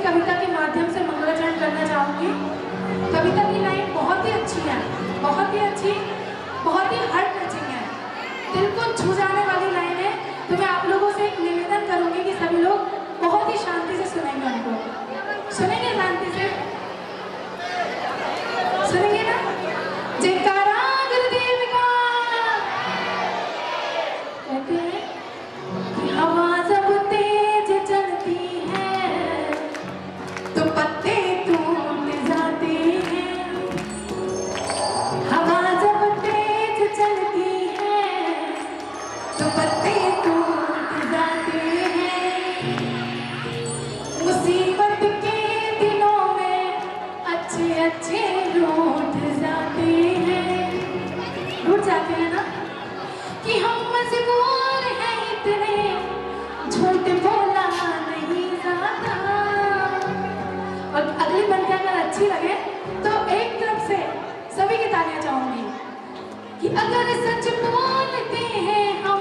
कविता के माध्यम से मंगलाचरण करना चाहूँगी। कविता की लाइन बहुत ही अच्छी है, बहुत ही अच्छी, बहुत ही हार्ट टचिंग है, दिल को छू जाने वाली लाइन है। तो मैं आप लोगों से एक निवेदन करूँगी कि सभी लोग बहुत ही शांति से सुनेंगे, उनको सुनेंगे, शांति से सुनेंगे ना। जयकारा गुरुदेव का। कहते हैं कि हवा जब तेज चलती है तो पत्ते टूट जाते हैं। हवा जब तेज चलती है तो पत्ते टूट जाते हैं। मुसीबत के दिनों में अच्छे अच्छे रूठ जाते हैं ना, कि हम मजबूर हैं इतने, झूठ बोला नहीं जाता। और अगली पंक्ति अगर अच्छी लगे तो एक तरफ से सभी की तालियां चाहूंगी कि अगर सच बोलते हैं हम,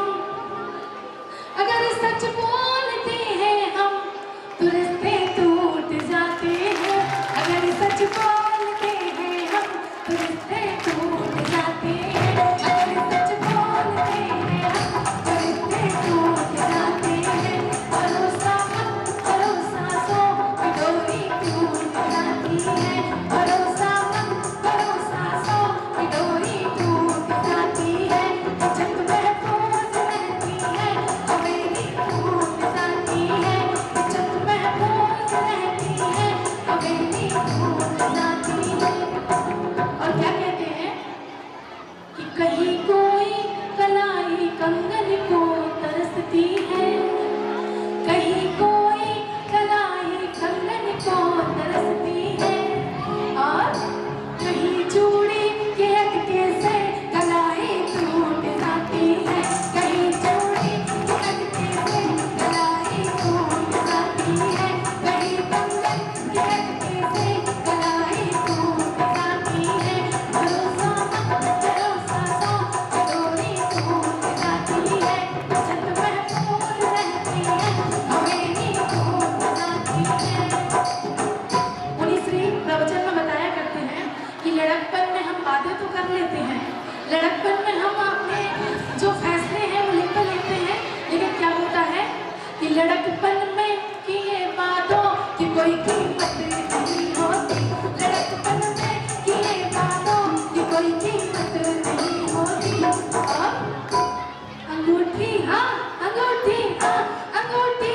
अगर सच बोलते हैं हम तो रिश्ते टूट जाते हैं। अगर सच बोलते हैं हम तो रिश्ते टूट जाते हैं। अगर सच बोलते हैं हम तो रिश्ते टूट जाते हैं। भरोसा मत भरोसा सो डोरी टूट जाती है। भरोसा मत भरोसा सो डोरी टूट जाती है। जब महफूज रहती है हवेली टूट जाती है। जब महफूज रहती है हवेली टूट जाती है। और क्या कहते हैं कि कहीं कोई कलाई कंगन को तरसती है, कहीं कोई कलाई कंगन को तरसती है, और कहीं चूड़ी के अटके से कलाई टूट जाती है। कहीं चूड़ी के अटके से कलाई टूट जाती है। कहीं कंगन के अटके से कलाई टूट जाती है। भरोसा मत भरोसा सो डोरी टूट जाती है। छत महफूज रहती है हवेली टूट जाती है। उन्हीं श्री प्रवचन में बताया करते हैं कि लड़कपन में हम बातें तो कर लेते हैं, लड़कपन में हम अपने जो फैसले हैं वो लिख लेते हैं, लेकिन क्या होता है कि लड़कपन में किए बातों की कोई कीमत नहीं होती। लड़कपन में किए बातों की कोई कीमत नहीं होती। और अंगूठी हाँ अंगूठी हाँ अंगूठी,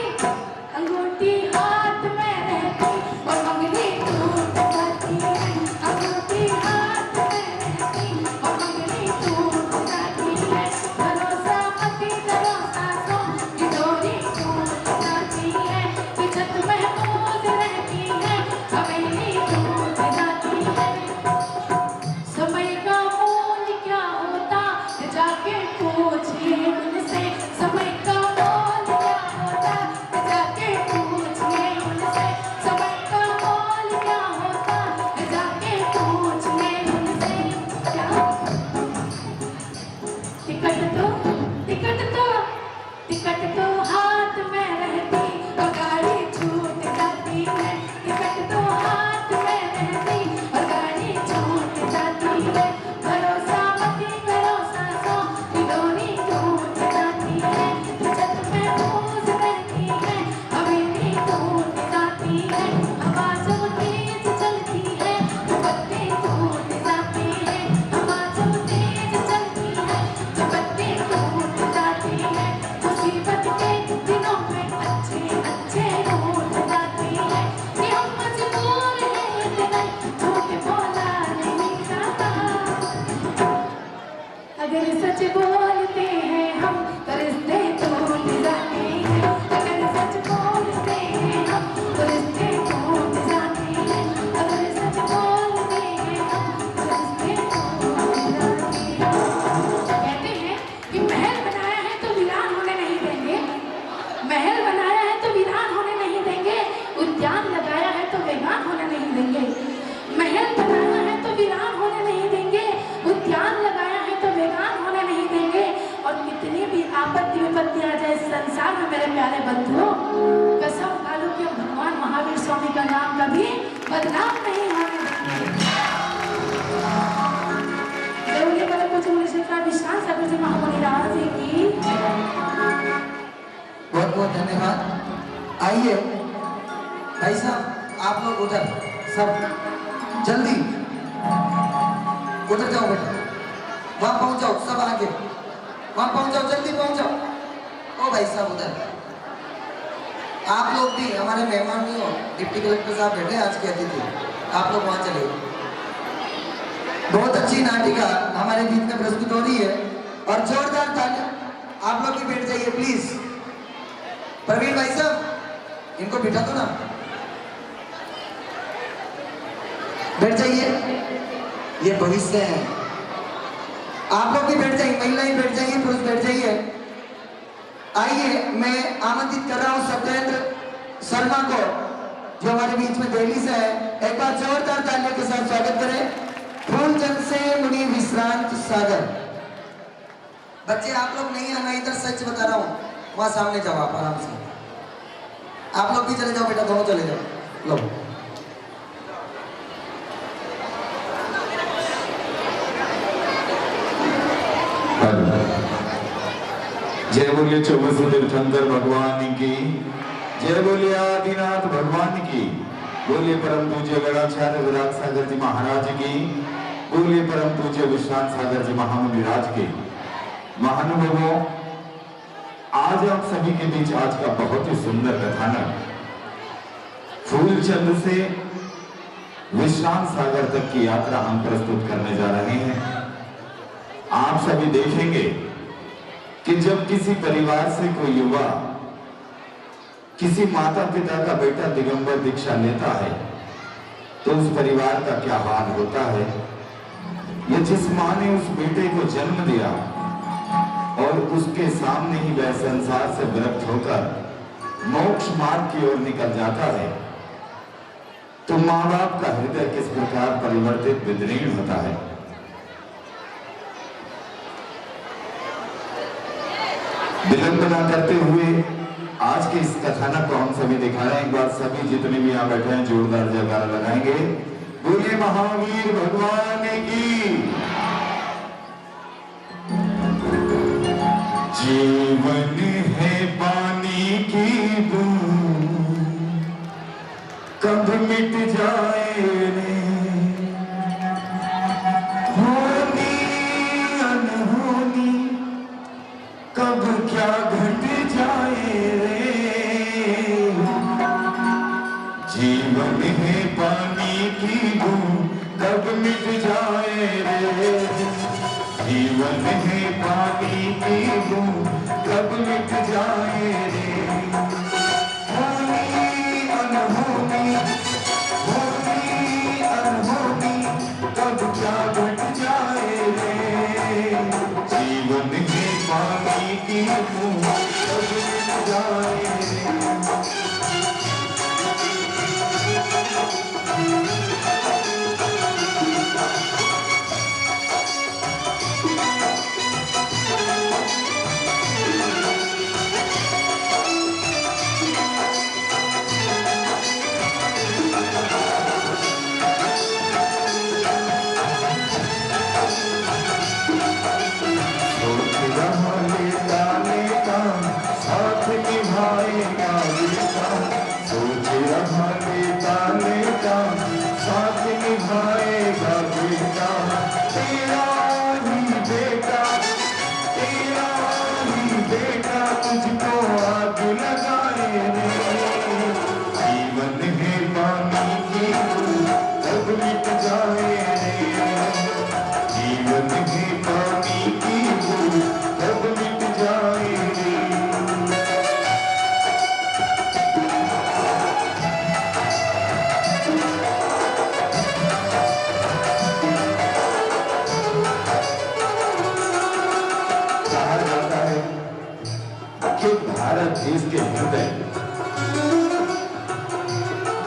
अंगूठी हाथ में रहती और मंगनी टूट जाती है। अंगूठी हाथ में रहती और मंगनी टूट जाती है। भरोसा मत भरोसा सो कि डोरी टूट जाती है। कि छत महफूज रहती है हवेली टूट जाती है। समय का मोल क्या होता है जाके पूछिए उनसे। समय का मोल क्या होता है जाके पूछिए उनसे। समय का मोल क्या होता है जाके पूछिए उनसे। क्या टिकट तो हाथ में रहती और गाड़ी छूट जाती है। टिकट तो हाथ में रहती और गाड़ी छूट जाती है। भरोसा मत भरोसा सो डोरी टूट जाती है। छत महफूज रहती है हवेली टूट जाती है। हवा जब तेज चलती है तो पत्ते टूट जाते हैं। हवा जब तेज चलती है तो पत्ते टूट जाते हैं। मुसीबत के दिनों में अच्छे अच्छे रूठ जाती है। कि हम मजबूर हैं इतने, झूठ बोला नहीं जाता। अगर सच बोलते हैं हम तो रिश्ते टूट जाते हैं। अगर सच बोलते हैं हम तो रिश्ते टूट जाते हैं। अगर सच बोलते हैं हम तो रिश्ते टूट जाते हैं। कहते हैं कि महल बनाया है तो वीरान होने नहीं देंगे, महल बनाया है तो वीरान होने नहीं देंगे। उद्यान लगाया है तो वेगान होने नहीं देंगे। महल बनाया है तो वीरान होने नहीं देंगे। उद्यान लगाया है तो वेगान होने नहीं देंगे। और कितनी भी आपत्ति विपत्ति आ जाए इस संसार में मेरे प्यारे बंधुओं, कसम खा लो कि हम भगवान महावीर स्वामी स्वामी का नाम कभी बदनाम नहीं होने देंगे। देवली पदक को चूड़ी शिक्षा विश्राम सागर जी महामुनि राज जी की बहुत बहुत धन्यवाद। आइए भाई साहब, आप लोग उधर सब जल्दी उधर जाओ बेटा, वहां पहुंच जाओ, सब आगे वहां पहुंच जाओ, जल्दी पहुंच जाओ। ओ भाई साहब उधर, आप लोग भी हमारे मेहमान नहीं हो, डिप्टी कलेक्टर साहब बैठे आज के अतिथि, आप लोग वहां चले। बहुत अच्छी नाटिका हमारे बीच में प्रस्तुत हो रही है और जोरदार तालियां। आप लोग भी बैठ जाइए प्लीज। प्रवीण भाई साहब, इनको बिठा दो ना, बैठ जाइए, ये भविष्य है। आप लोग भी बैठ जाइए, महिलाएं बैठ जाइए, पुरुष बैठ जाइए। आइए, मैं आमंत्रित कर रहा हूं सत्येंद्र शर्मा को, जो हमारे बीच में दिल्ली से है। एक बार जोरदार तालियों के साथ स्वागत करें। फूलचंद से मुनि विश्रांत सागर। बच्चे आप लोग नहीं आना, इधर सच बता रहा हूं, वहां सामने जाओ आप आराम से। आप लोग भी चले जाओ बेटा, दोनों चले जाओ। लो जय बोलिए चौबीस तीर्थंकर भगवान की, जय बोलिए आदिनाथ भगवान की, बोलिए परम पूज्य गणाचार्य विराट सागर जी महाराज की, बोलिए परम पूज्य विश्रांत सागर जी महामुनि राज की। महानुभावों, आज आप सभी के बीच आज का बहुत ही सुंदर कथानक फूलचंद से विश्रांत सागर तक की यात्रा हम प्रस्तुत करने जा रहे हैं। आप सभी देखेंगे कि जब किसी परिवार से कोई युवा किसी माता पिता का बेटा दिगंबर दीक्षा लेता है तो उस परिवार का क्या हाल होता है। ये जिस मां ने उस बेटे को जन्म दिया और उसके सामने ही वह संसार से विरक्त होकर मोक्ष मार्ग की ओर निकल जाता है, तो मां बाप का हृदय किस प्रकार परिवर्तित विदीर्ण होता है। विलंबना करते हुए आज के इस कथानक को हम सभी दिखा रहे हैं। एक बार सभी जितने भी यहाँ बैठे हैं जोरदार जयकारा लगाएंगे। बोलिए महावीर भगवान की। जीवन है पानी की बूंद, कब मिट जाए रे, होनी अनहोनी कब क्या घट जाए रे। जीवन है पानी की बूंद, कब मिट जाए रे। जीवन है पानी की बूंद, कब मिट जाए रे। होनी अनहोनी, होनी अनहोनी कब क्या घट जाए रे। जीवन है पानी की बूंद, कब मिट जाए रे।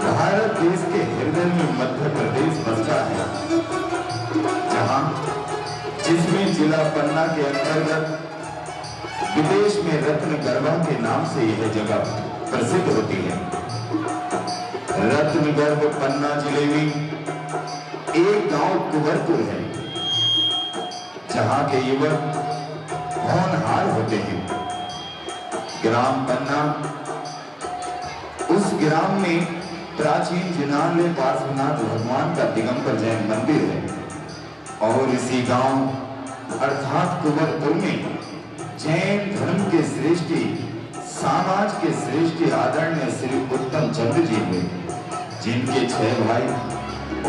भारत देश के हृदय में मध्य प्रदेश बसता है, जहां जिसमें जिला पन्ना के अंतर्गत विदेश में रत्न गर्भा के नाम से यह जगह प्रसिद्ध होती है। रत्नगर्भ पन्ना जिले में एक गांव कुंवरपुर है, जहां के युवक होनहार होते हैं। ग्राम पन्ना, उस ग्राम में प्राचीन जिनालय पार्श्वनाथ भगवान का दिगंबर जैन मंदिर है और इसी गांव अर्थात कुंवरपुर में जैन धर्म के श्रेष्ठी, समाज के श्रेष्ठी आदरणीय श्री उत्तम चंद्र जी हुए, जिनके 6 भाई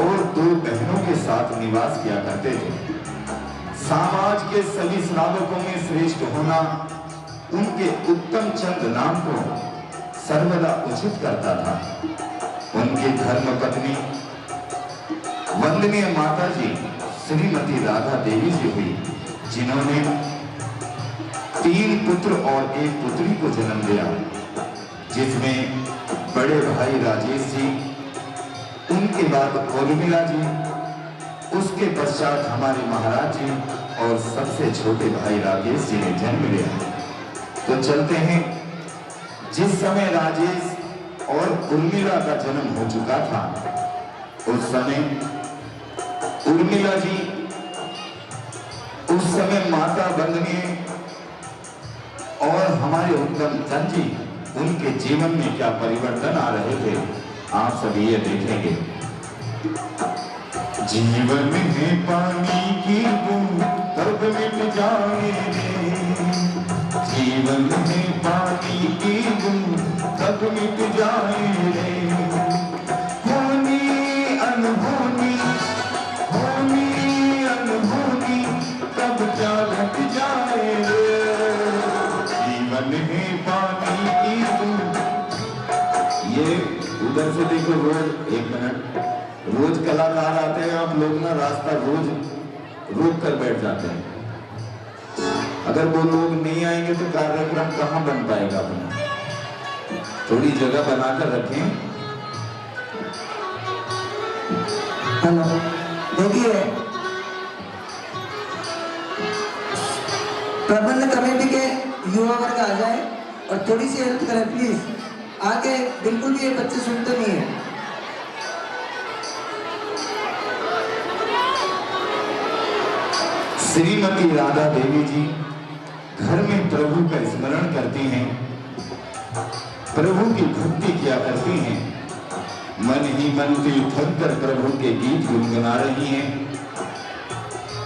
और 2 बहनों के साथ निवास किया करते थे। समाज के सभी श्रावकों में श्रेष्ठ होना उनके उत्तम चंद नाम को सर्वदा उचित करता था। उनकी धर्म पत्नी वंदनीय माता जी श्रीमती राधा देवी जी हुई, जिन्होंने 3 पुत्र और 1 पुत्री को जन्म दिया, जिसमें बड़े भाई राजेश जी, उनके बाद उर्मिला जी, उसके पश्चात हमारे महाराज जी और सबसे छोटे भाई राजेश जी ने जन्म लिया। तो चलते हैं, जिस समय राजेश और उर्मिला का जन्म हो चुका था, उस समय उर्मिला जी, उस समय माता वंदनीय और हमारे उत्तम चंद जी, उनके जीवन में क्या परिवर्तन आ रहे थे, आप सभी ये देखेंगे। जीवन में पानी की बूंद कब मिट जाए रे, जीवन में पानी की बूंद कब मिट जाए रे, होनी अनहोनी, होनी अनहोनी कब क्या घट जाए रे, जीवन में पानी की बूंद। ये उधर से देखो रोज, 1 मिनट, रोज कलाकार आते हैं, आप लोग ना रास्ता रोज रोक कर बैठ जाते हैं। अगर वो लोग नहीं आएंगे तो कार्यक्रम कहाँ बन पाएगा अपना? थोड़ी जगह बनाकर रखें। हेलो, देखिए प्रबंध कमेटी के युवा वर्ग आ जाए और थोड़ी सी हेल्प करें प्लीज। आगे बिल्कुल भी ये बच्चे सुनते नहीं है। श्रीमती राधा देवी जी घर में प्रभु का स्मरण करती हैं, प्रभु की भक्ति किया करती हैं, मन ही मन तीर्थंकर कर प्रभु के गीत गुनगुना रही हैं।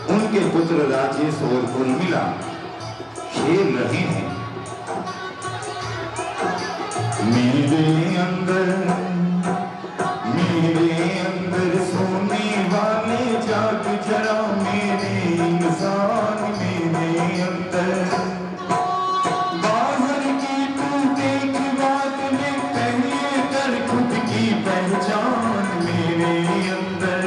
उनके पुत्र राजेश और उर्मिला खेल रहे हैं। मेरे अंदर सोने वाले जाग जरा, मेरे इंसान मेरे अंदर, बाहर की तू देख बात में पहले कर खुद की पहचान, मेरे अंदर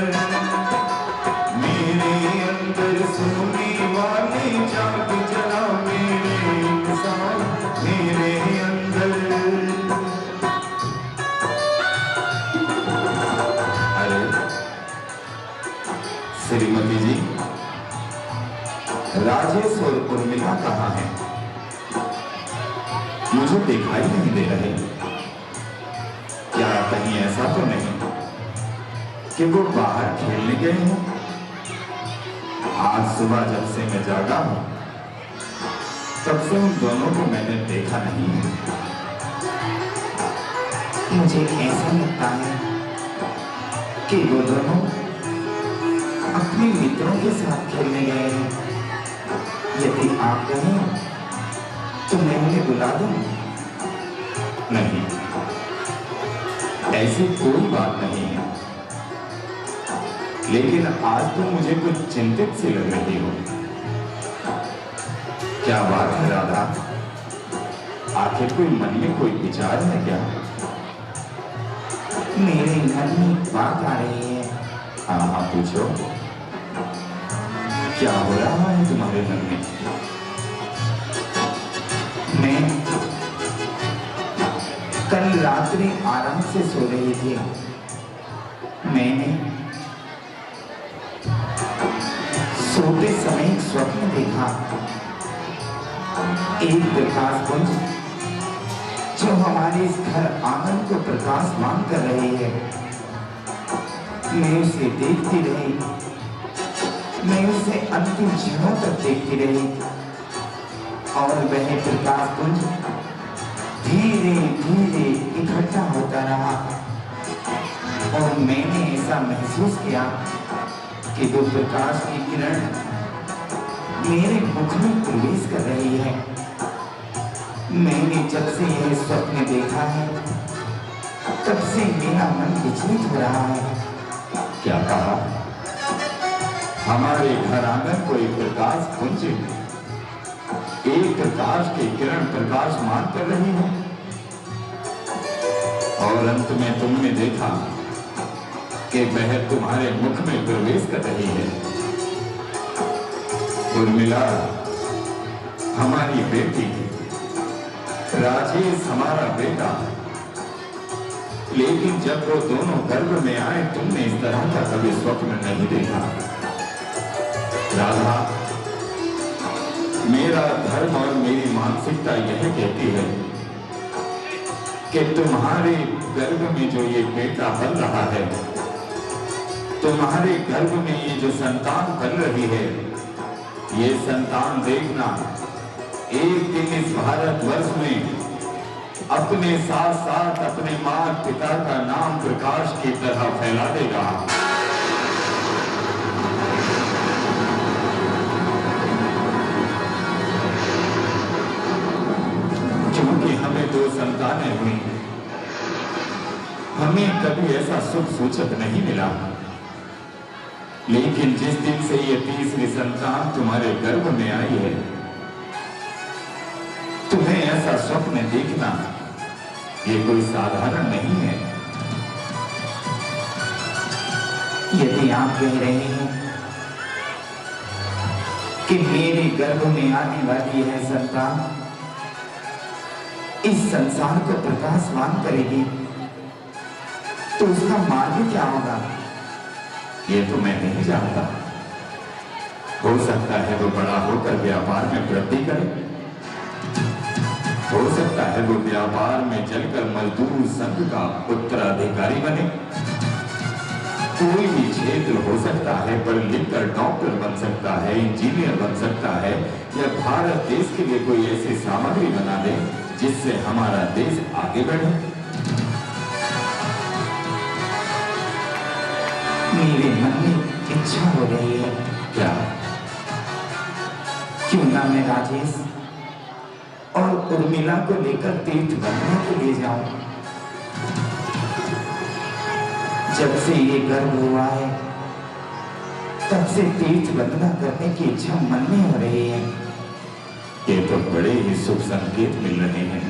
सोने वाले जाग जरा, मेरे इंसान मेरे अंदर। श्रीमती जी, राजेश और उर्मिला कहाँ हैं? मुझे दिखाई नहीं दे रहे। क्या कहीं ऐसा तो नहीं कि वो बाहर खेलने गए हों? आज सुबह जब से मैं जागा हूं, तब से उन दोनों को मैंने देखा नहीं है। मुझे ऐसा लगता है कि वो दोनों अपने मित्रों के साथ खेलने गए हैं। यदि आप कहें तो मैं उन्हें बुला दूं? नहीं, ऐसी कोई बात नहीं है, लेकिन आज तो मुझे कुछ चिंतित सी लग रही हो। क्या बात है राधा? आखिर कोई मन में कोई विचार है क्या? मेरे मन में बात आ रही है। हाँ, पूछो, क्या हो रहा है तुम्हारे मन में? मैं कल रात्रि आराम से सो रही थी। मैंने सोते समय एक स्वप्न देखा। एक विकास पुंज जो हमारे इस घर आंगन को प्रकाशमान कर रही है, मैं उसे देखती रही, मैं उसे अंतिम क्षणों तक देखती रही और वह प्रकाश पुंज धीरे धीरे इकट्ठा होता रहा और मैंने ऐसा महसूस किया कि वो प्रकाश की किरण मेरे मुख में प्रवेश कर रही है। मैंने जब से यह स्वप्न देखा है तब से मेरा मन विचलित हो रहा है। क्या कहा? हमारे घर आंगन को एक प्रकाश पुंज, एक प्रकाश की किरण प्रकाशमान कर रही है और अंत में तुमने देखा कि वह तुम्हारे मुख में प्रवेश कर रही है। उर्मिला हमारी बेटी, राजेश हमारा बेटा, लेकिन जब वो दोनों गर्भ में आए तुमने इस तरह का कभी स्वप्न नहीं देखा। राधा, मेरा धर्म और मेरी मानसिकता यह कहती है कि तुम्हारे गर्भ में जो ये बेटा बन रहा है, तुम्हारे गर्भ में ये जो संतान बन रही है, ये संतान देखना एक दिन इस भारतवर्ष में अपने साथ साथ अपने माता पिता का नाम प्रकाश की तरह फैला देगा। क्योंकि हमें दो संतानें हुई, हमें कभी ऐसा शुभ सूचक नहीं मिला, लेकिन जिस दिन से ये तीसरी संतान तुम्हारे गर्भ में आई है, तुम्हें ऐसा स्वप्न देखना ये कोई साधारण नहीं है। यदि आप कह रहे हैं कि मेरे गर्भ में आने वाली यह संतान इस संसार को प्रकाशमान करेगी, तो उसका मार्ग क्या होगा ये तो मैं नहीं जानता। हो सकता है वो बड़ा होकर व्यापार में वृद्धि करे, हो सकता है वो व्यापार में चलकर मजदूर संघ का उत्तराधिकारी बने, कोई भी क्षेत्र हो सकता है, पढ़ लिखकर डॉक्टर बन सकता है, इंजीनियर बन सकता है, या भारत देश के लिए कोई ऐसी सामग्री बना दे जिससे हमारा देश आगे बढ़े। मेरे मन में इच्छा हो रही है, क्या क्यों ना मैं राजेश और उर्मिला को लेकर तीर्थ बंधना के लिए जाऊं। जब से ये गर्भ हुआ है तब से तीर्थ बंधना करने की इच्छा मन में हो रही है। ये तो बड़े ही शुभ संकेत मिल रहे हैं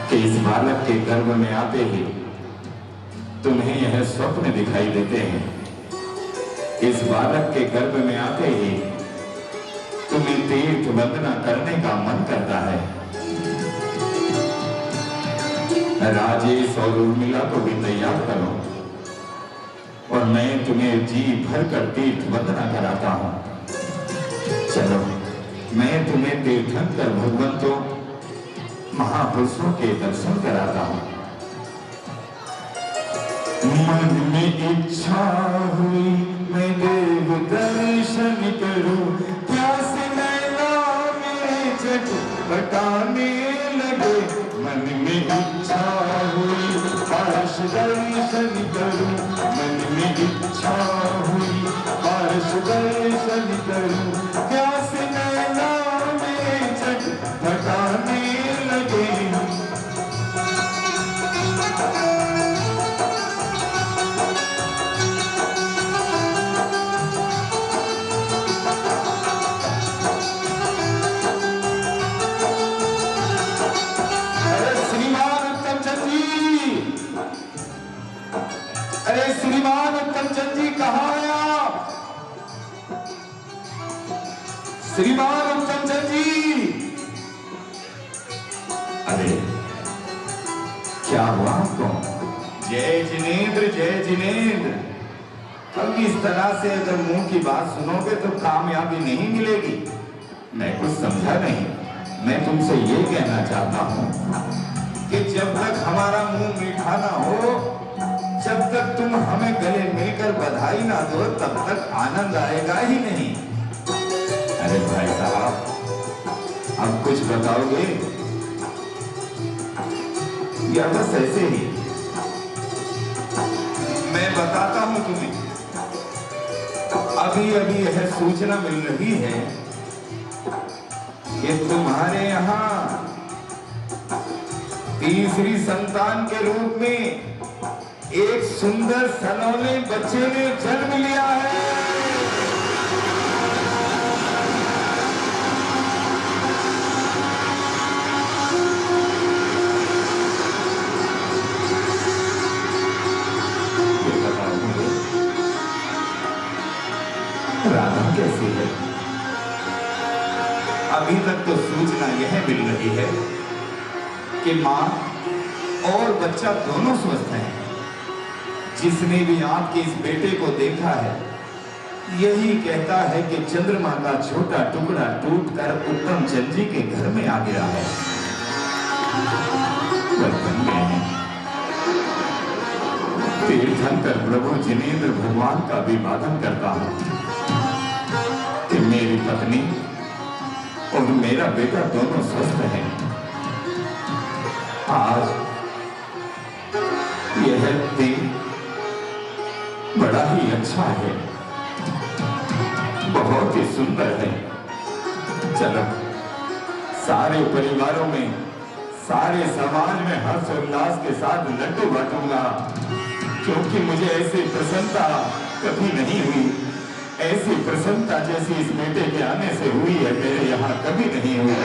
कि इस बालक के गर्भ में आते ही तुम्हें यह स्वप्न दिखाई देते हैं। इस बालक के गर्भ में आते ही तुम्हें तीर्थ वंदना करने का मन करता है। राजेश और उर्मिला को भी तैयार करो और मैं तुम्हें जी भर कर तीर्थ वंदना कराता हूं। चलो, मैं तुम्हें तीर्थंकर भगवंतों महापुरुषों के दर्शन कराता हूं। मन में इच्छा हुई मैं देव दर्शन करूं, प्यास नैना मेरे झटपटाने लगे। मन में इच्छा हुई पारस दर्शन करूं, मन में इच्छा हुई पारस दर्शन करूं, प्यास नैना मेरे झटपटाने लगे। अरे श्रीमान उत्तमचंद जी कहाँ हैं आप? श्रीमान उत्तमचंद जी, अरे क्या हुआ आपको? जय जिनेंद्र, जय जिनेंद्र। अब इस तरह से अगर मुंह की बात सुनोगे तो कामयाबी नहीं मिलेगी। मैं कुछ समझा नहीं। मैं तुमसे ये कहना चाहता हूं कि जब तक हमारा मुंह मीठा ना हो, जब तक तुम हमें गले मिलकर बधाई ना दो, तब तक आनंद आएगा ही नहीं। अरे भाई साहब, अब कुछ बताओगे या बस ऐसे ही? मैं बताता हूं तुम्हें। अभी अभी यह सूचना मिल रही है कि तुम्हारे यहां तीसरी संतान के रूप में एक सुंदर सलोने बच्चे ने जन्म लिया है। ये बताओ मुझे, राधा कैसी है? अभी तक तो सूचना यह मिल रही है कि मां और बच्चा दोनों स्वस्थ हैं। जिसने भी आपके इस बेटे को देखा है, यही कहता है कि चंद्रमा का छोटा टुकड़ा टूटकर उत्तम चंद जी के घर में आ गया है। बन गए हैं। तीर्थंकर प्रभु जिनेंद्र भगवान का अभिवादन करता हूं कि मेरी पत्नी और मेरा बेटा दोनों स्वस्थ हैं। आज यह दिन बड़ा ही अच्छा है, बहुत ही सुंदर है। चलो, सारे परिवारों में, सारे समाज में हर्षोल्लास के साथ लड्डू बांटूंगा, क्योंकि मुझे ऐसी प्रसन्नता कभी नहीं हुई। ऐसी प्रसन्नता जैसी इस बेटे के आने से हुई है, मेरे यहाँ कभी नहीं हुई।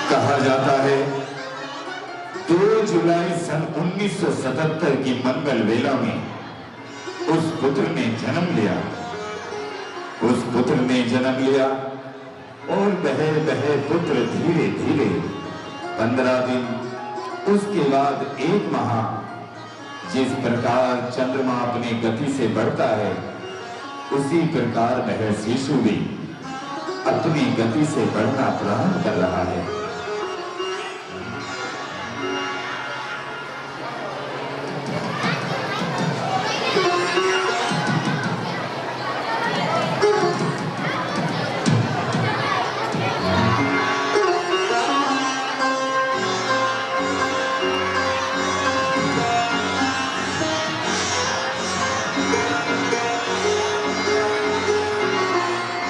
कहा जाता है 2 जुलाई सन 1977 की मंगल वेला में उस पुत्र ने जन्म लिया। उस पुत्र ने जन्म लिया और बहे बहे पुत्र धीरे धीरे 15 दिन, उसके बाद 1 माह, जिस प्रकार चंद्रमा अपनी गति से बढ़ता है, उसी प्रकार वह शिशु भी अपनी गति से बढ़ना प्रारंभ कर रहा है।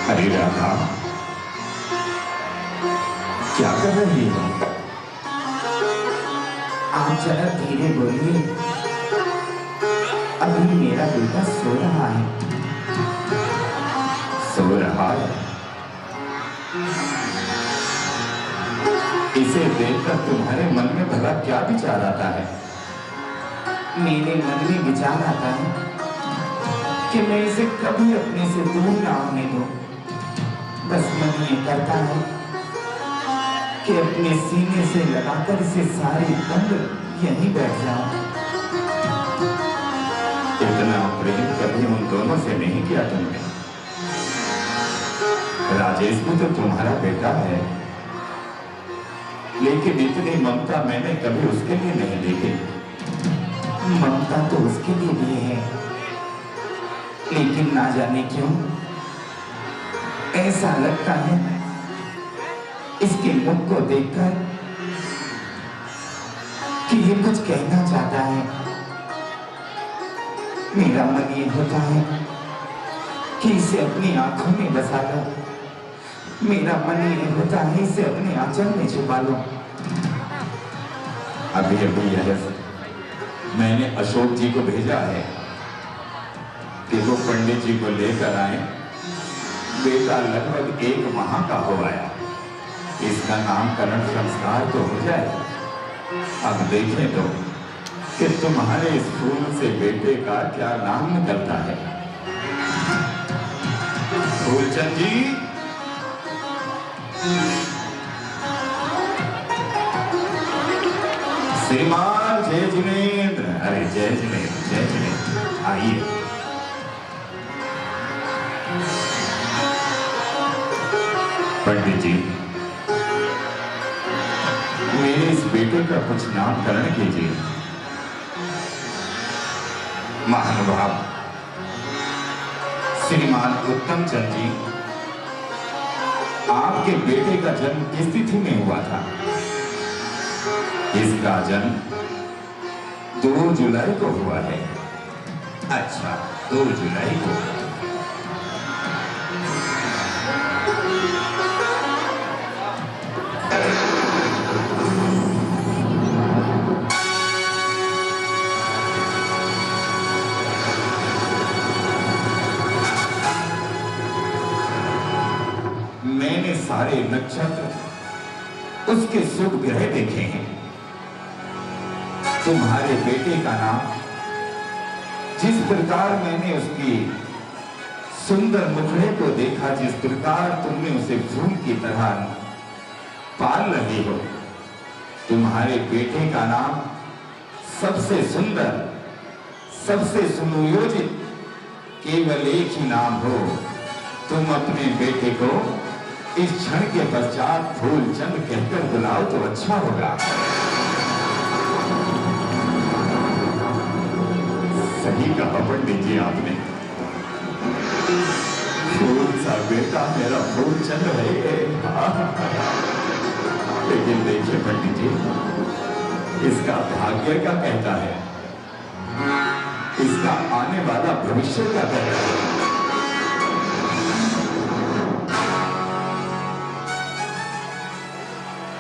अरे राधा, क्या कर रही हो? आप जरा धीरे बोलिए, अभी मेरा बेटा सो रहा है। सो रहा है? इसे देखकर तुम्हारे मन में भला क्या विचार आता है? मेरे मन में विचार आता है कि मैं इसे कभी अपने से दूर ना होने दूं। बस मन ये करता है कि अपने सीने से लगाकर इसे सारी उम्र यहीं बैठ जाऊं। इतना प्रेम कभी उन दोनों से नहीं किया तुमने। राजेश भी तो तुम्हारा बेटा है, लेकिन इतनी ममता मैंने कभी उसके लिए नहीं देखी। ममता तो उसके लिए भी है, लेकिन ना जाने क्यों ऐसा लगता है इसके मुख को देखकर कि ये कुछ कहना चाहता है। मेरा मन ये होता है कि इसे अपनी आंखों में बसा लो। मेरा मन ये होता है इसे अपने आंचल में छुपा लो। अभी अभी यह मैंने अशोक जी को भेजा है कि वो पंडित जी को लेकर आए। बेटा लगभग 1 माह का हो आया, इसका नामकरण संस्कार तो हो जाए। अब देखें तो कि तुम्हारे इस फूल से बेटे का क्या नाम निकलता है। फूलचंद जी, श्रीमान जय जिनेन्द्र, अरे जय जिनेन्द्र, जय जिनेन्द्र, आइए। पंडित जी, मेरे इस बेटे का कुछ नामकरण कीजिए। महानुभाव श्रीमान उत्तम चंद जी, आपके बेटे का जन्म किस तिथि में हुआ था? इसका जन्म 2 जुलाई को हुआ है। अच्छा, 2 जुलाई को। मैंने सारे नक्षत्र उसके शुभ ग्रह देखे हैं। तुम्हारे बेटे का नाम, जिस प्रकार मैंने उसकी सुंदर मुखड़े को देखा, जिस प्रकार तुमने उसे फूल की तरह पाल रही हो, तुम्हारे बेटे का नाम सबसे सुंदर, सबसे सुनियोजित केवल एक ही नाम हो। तुम अपने बेटे को इस क्षण के पश्चात फूलचंद कहकर बुलाओ तो अच्छा होगा। सही कहा पंडित जी आपने। फूल सा बेटा मेरा फूलचंद है। लेकिन देखिए पंडित जी, इसका भाग्य क्या कहता है, इसका आने वाला भविष्य क्या कहता है।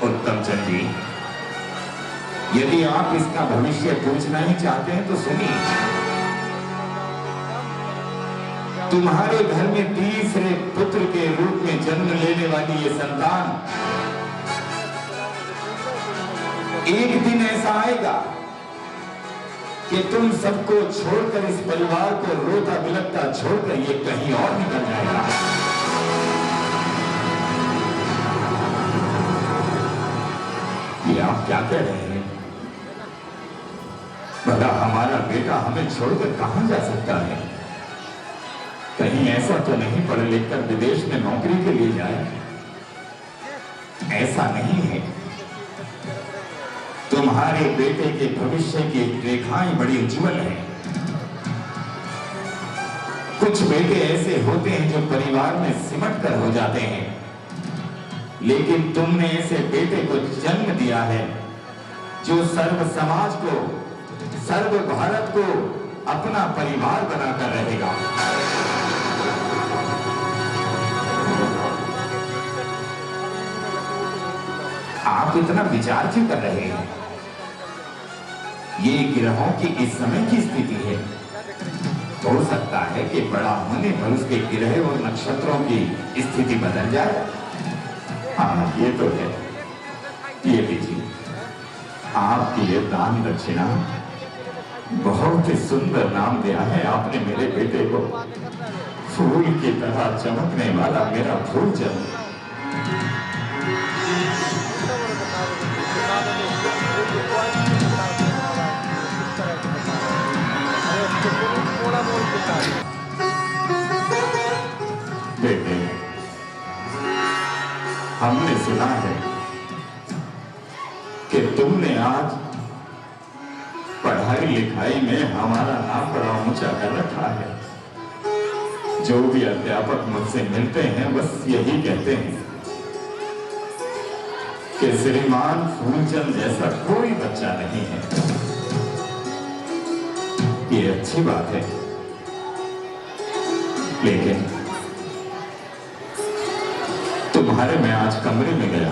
उत्तम चंद जी, यदि आप इसका भविष्य पूछना ही चाहते हैं तो सुनिए। तुम्हारे घर में तीसरे पुत्र के रूप में जन्म लेने वाली ये संतान एक दिन ऐसा आएगा कि तुम सबको छोड़कर, इस परिवार को रोता बिलखता छोड़कर ये कहीं और निकल जाएगा। ये आप क्या कह रहे हैं? भला हमारा बेटा हमें छोड़कर कहां जा सकता है? कहीं ऐसा तो नहीं पढ़ लिख कर विदेश में नौकरी के लिए जाए? ऐसा नहीं है। तुम्हारे बेटे के भविष्य की रेखाएं बड़ी उज्जवल हैं। कुछ बेटे ऐसे होते हैं जो परिवार में सिमट कर हो जाते हैं, लेकिन तुमने ऐसे बेटे को जन्म दिया है जो सर्व समाज को, सर्व भारत को अपना परिवार बनाकर रहेगा। आप इतना विचार क्यों कर रहे हैं? ये ग्रहों की इस समय की स्थिति है। हो सकता है कि बड़ा होने पर उसके ग्रह और नक्षत्रों की स्थिति बदल जाए। हाँ, ये तो है। ये लीजिए, आपकी ये दान दक्षिणा। बहुत ही सुंदर नाम दिया है आपने मेरे बेटे को, फूल की तरह चमकने वाला मेरा फूलचंद। बेटे, हमने सुना है कि तुमने आज पढ़ाई लिखाई में हमारा नाम बड़ा ऊंचा कर रखा है। जो भी अध्यापक मुझसे मिलते हैं बस यही कहते हैं कि श्रीमान फूलचंद जैसा कोई बच्चा नहीं है। ये अच्छी बात है, लेकिन तुम्हारे मैं आज कमरे में गया,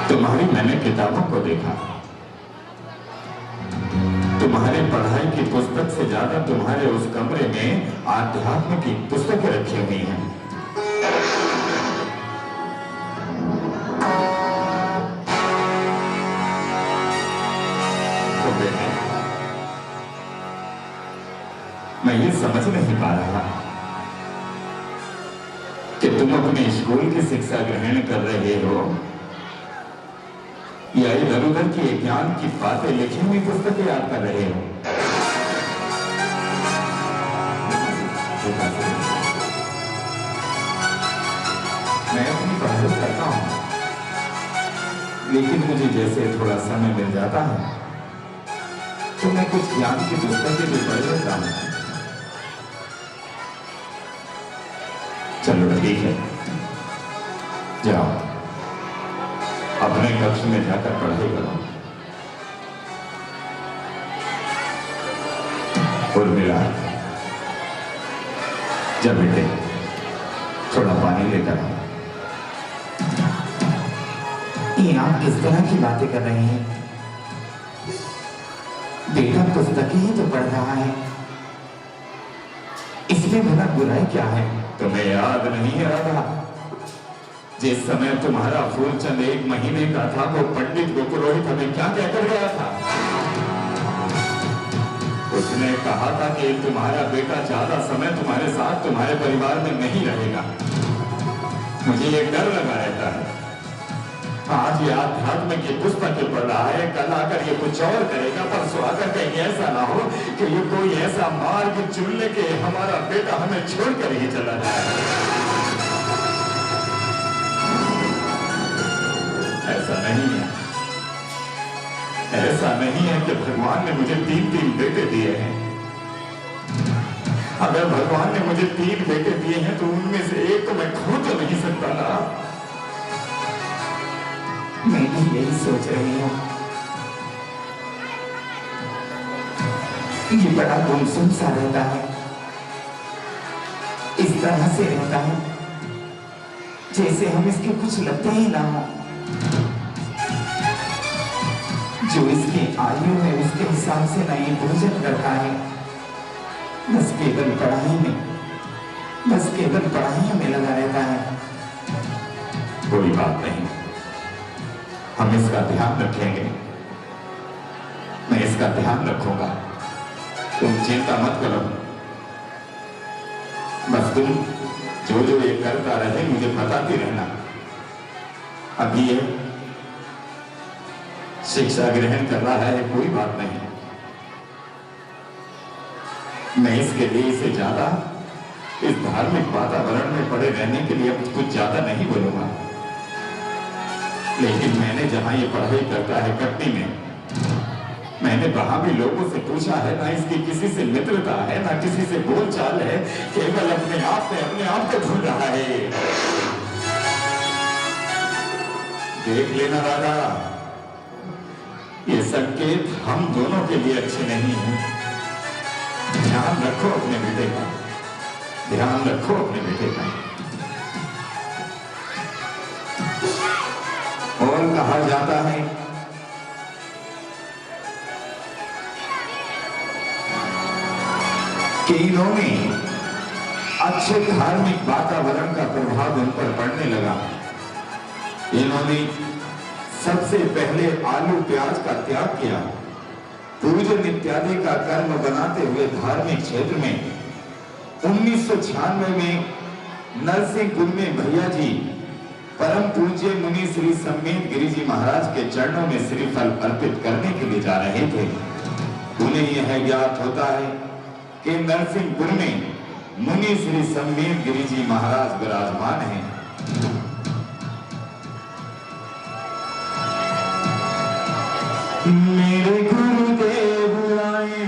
तुम्हारी मैंने किताबों को देखा। तुम्हारे पढ़ाई की पुस्तक से ज्यादा तुम्हारे उस कमरे में आध्यात्म की पुस्तकें रखी हुई हैं। तो बेटे, मैं ये समझ नहीं पा रहा तुम अपने स्कूल की शिक्षा ग्रहण कर रहे हो या इधर उधर की ज्ञान की बातें लिखी हुई पुस्तकें याद कर रहे हो? मैं अपनी पढ़ाई करता हूं, लेकिन मुझे जैसे थोड़ा समय मिल जाता है तो मैं कुछ ज्ञान की पुस्तकें भी पढ़ लेता हूं। चलो ठीक है, जाओ अपने कक्ष में जाकर पढ़ाई करो। उर्मिला, जब बेटे थोड़ा पानी लेकर आओ। ये आप किस तरह की बातें कर रहे हैं? बेटा पुस्तकें ही तो पढ़ रहा है, इसमें भला बुराई क्या है? तुम्हें याद नहीं है राधा, जिस समय तुम्हारा फूलचंद 1 महीने का था वो पंडित गोपुरोहित हमें क्या कहकर गया था? उसने कहा था कि तुम्हारा बेटा ज्यादा समय तुम्हारे साथ तुम्हारे परिवार में नहीं रहेगा। मुझे एक डर लगा रहता है। आज ये आध्यात्म की पुस्तकें पढ़ रहा है, कल आकर ये कुछ और करेगा, परसों आकर कहीं ऐसा ना हो कि ये कोई ऐसा मार्ग चुन ले कि हमारा बेटा हमें छोड़कर ही चला जाए। ऐसा नहीं है, ऐसा नहीं है कि भगवान ने मुझे 3 बेटे दिए हैं। अगर भगवान ने मुझे 3 बेटे दिए हैं तो उनमें से एक को मैं खो तो नहीं सकता ना। मैं भी यही सोच रही हूँ। ये बड़ा गुमसुम सा रहता है, इस तरह से रहता है जैसे हम इसके कुछ लगते ही ना हो। जो इसकी आयु है उसके हिसाब से ना ये भोजन करता है, बस केवल पढ़ाई में लगा रहता है। कोई बात नहीं, हम इसका ध्यान रखेंगे, मैं इसका ध्यान रखूंगा, तुम चिंता मत करो। बस तुम जो जो ये करता रहे मुझे बताती रहना। अभी ये शिक्षा ग्रहण कर रहा है, कोई बात नहीं, मैं इसके लिए इसे ज्यादा इस धार्मिक वातावरण में पड़े रहने के लिए अब कुछ ज्यादा नहीं बोलूंगा। लेकिन मैंने जहां ये पढ़ाई करता है कटनी में, मैंने वहां भी लोगों से पूछा है, ना इसकी किसी से मित्रता है ना किसी से बोलचाल है, केवल अपने आप को ढूंढ रहा है। देख लेना राधा, ये संकेत हम दोनों के लिए अच्छे नहीं हैं। ध्यान रखो अपने बेटे का, ध्यान रखो अपने बेटे का। और कहा जाता है कि इन्होंने अच्छे धार्मिक वातावरण का प्रभाव उन पर पड़ने लगा। इन्होंने सबसे पहले आलू प्याज का त्याग किया, पूजन इत्यादि का कर्म बनाते हुए धार्मिक क्षेत्र में 1996 में नरसिंहपुर में भैया जी परम पूज्य मुनि श्री सम्मेत गिरि जी महाराज के चरणों में श्रीफल अर्पित करने के लिए जा रहे थे। उन्हें यह ज्ञात होता है कि नरसिंहपुर में मुनि श्री सम्मेत गिरि जी महाराज विराजमान हैं। मेरे गुरुदेव आए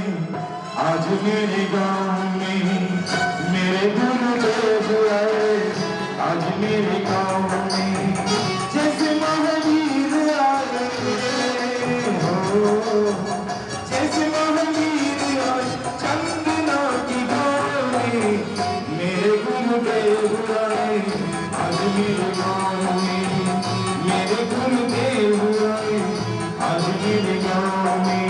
आज मेरे गांव में, मेरे गुरुदेव आए आज मेरे गांव में, जैसे महावीर आए हो, जैसे महावीर आए चंदना की गांव में, मेरे गुरुदेव आए आज मेरे गांव में, मेरे गुरुदेव आए आज मेरे गांव में।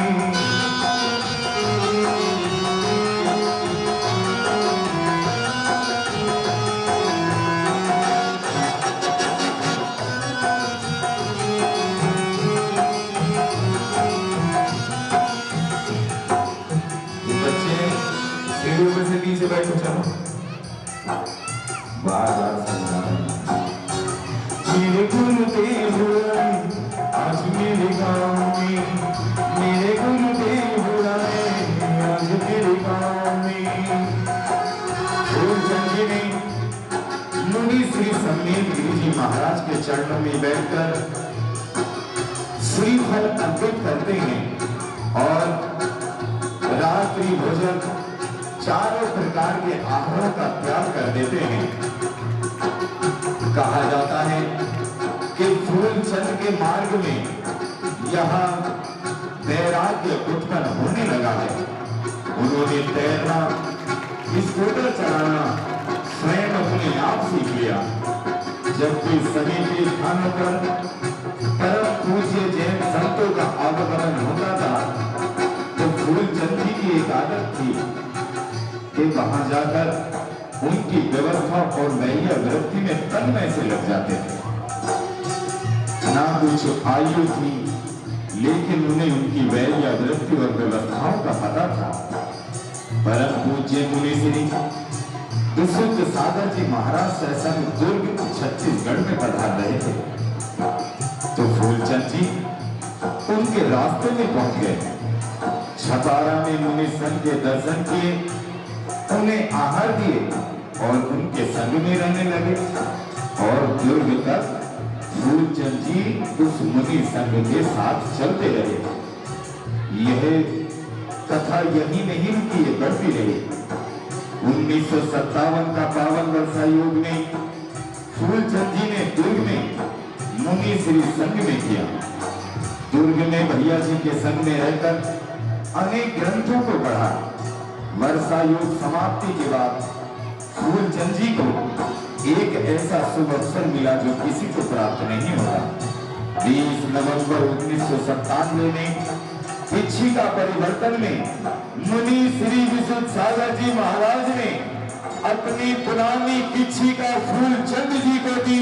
बच्चे सीढ़ियों में से नीचे बैठो, चलो बार बार समझाना। फूलचंद जी ने मुनि श्री सम्मेद गिरि जी महाराज के चरणों में बैठकर श्रीफल अर्पित करते हैं और रात्रि भोजन चारों प्रकार के आहारों का त्याग कर देते हैं। कहा जाता है कि फूलचंद के मार्ग में यहाँ वैराग्य उत्पन्न होने लगा है। उन्होंने तैरना, स्कूटर चलाना स्वयं अपने आप सीख लिया। जब भी सभी के स्थानों पर परम पूज्य जैन संतों का आगमन होता था तो फूलचंद जी की एक आदत थी कि वहां जाकर उनकी व्यवस्था और वैया वृत्ति में तन्मय से लग जाते थे। ना कुछ आयु थी लेकिन उन्हें उनकी वैया वृत्ति और व्यवस्थाओं का पता था। परम पूज्य मुनि श्री विशुद्ध सागर जी महाराज सत्संग दुर्ग छत्तीसगढ़ में पधार रहे थे तो फूलचंद जी उनके रास्ते में पहुंच गए। छपारा में मुनि संघ के दर्शन किए, उन्हें आहार दिए और उनके संग में रहने लगे और दुर्ग तक फूलचंद जी उस मुनि संघ के साथ चलते रहे। यह कथा यही नहीं रुकी, बढ़ती रही। 1957 का पावन वर्षा योग में फूलचंद जी ने दुर्ग में मुनि श्री संघ में किया। दुर्ग में भैया जी के संग में रहकर अनेक ग्रंथों को पढ़ा। वर्षा योग समाप्ति के बाद फूलचंद जी को एक ऐसा शुभ अवसर मिला जो किसी को प्राप्त नहीं होता। 20 नवंबर 1997 में पिछिका परिवर्तन में मुनि श्री विशुद्ध सागर जी महाराज ने अपनी पुरानी पिछिका फूलचंद जी को दी।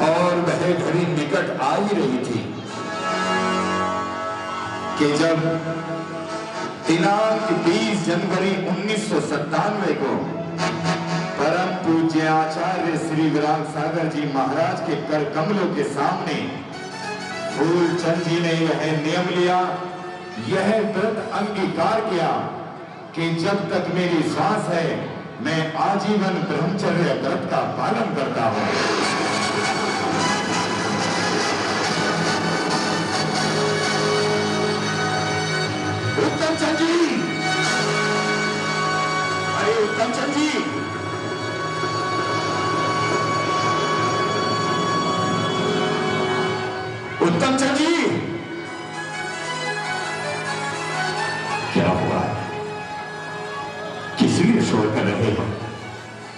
और वह घड़ी निकट आ ही रही थी कि जब दिनांक 20 जनवरी 1997 को परम पूज्य आचार्य श्री विराग सागर जी महाराज के कर कमलों के सामने फूलचंद जी ने यह नियम लिया, यह व्रत अंगीकार किया कि जब तक मेरी श्वास है मैं आजीवन ब्रह्मचर्य व्रत का पालन करता हूं। उत्तम चंद जी, अरे उत्तम चंद जी, उत्तम चंद जी, क्या हुआ? किस लिए शोर कर रहे हो?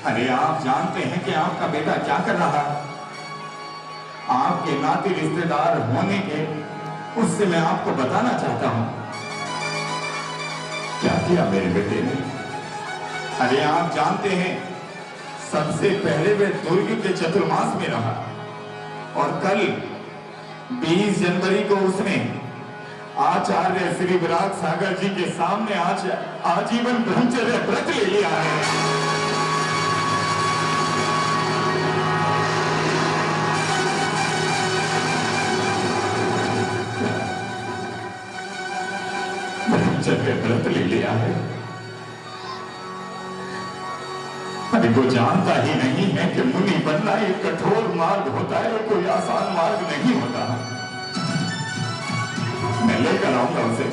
अरे आप जानते हैं कि आपका बेटा क्या कर रहा है? आपके नाते रिश्तेदार होने के उससे मैं आपको बताना चाहता हूं। क्या किया मेरे बेटे ने? अरे आप जानते हैं सबसे पहले वे दुर्ग के चतुर्मास में रहा और कल 20 जनवरी को उसने आचार्य श्री विराग सागर जी के सामने आज आजीवन ब्रह्मचर्य व्रत ले लिया है। ब्रह्मचर्य व्रत ले लिया है। अरे वो जानता ही नहीं है कि मुनि बनना एक कठोर मार्ग होता है और कोई आसान मार्ग नहीं होता। मैं लेकर आऊंगा उसे,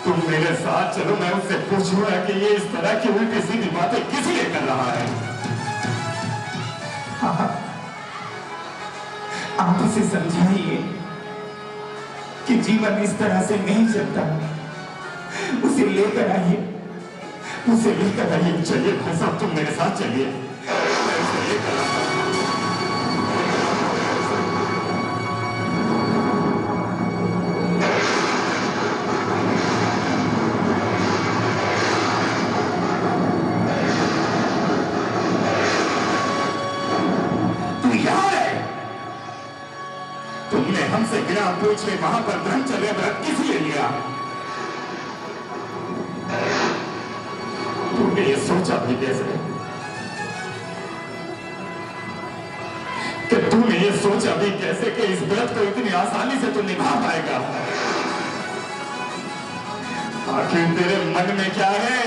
तुम मेरे साथ चलो, मैं उससे पूछूंगा कि ये इस तरह की उल्टी सीधी बातें किस लिए कर रहा है। आप उसे समझाइए कि जीवन इस तरह से नहीं चलता। उसे लेकर आइए, उसे लेकर आइए। चलिए भाई साहब, तुम मेरे साथ चलिए, मैं उसे लेकर आता हूं। तुमने हमसे बिना पूछे वहां पर ब्रह्मचर्य व्रत किस लिए लिया? तुमने ये सोचा भी कैसे कि तूने ये सोचा भी कैसे कि इस व्रत को इतनी आसानी से तू निभा पाएगा? आखिर तेरे मन में क्या है?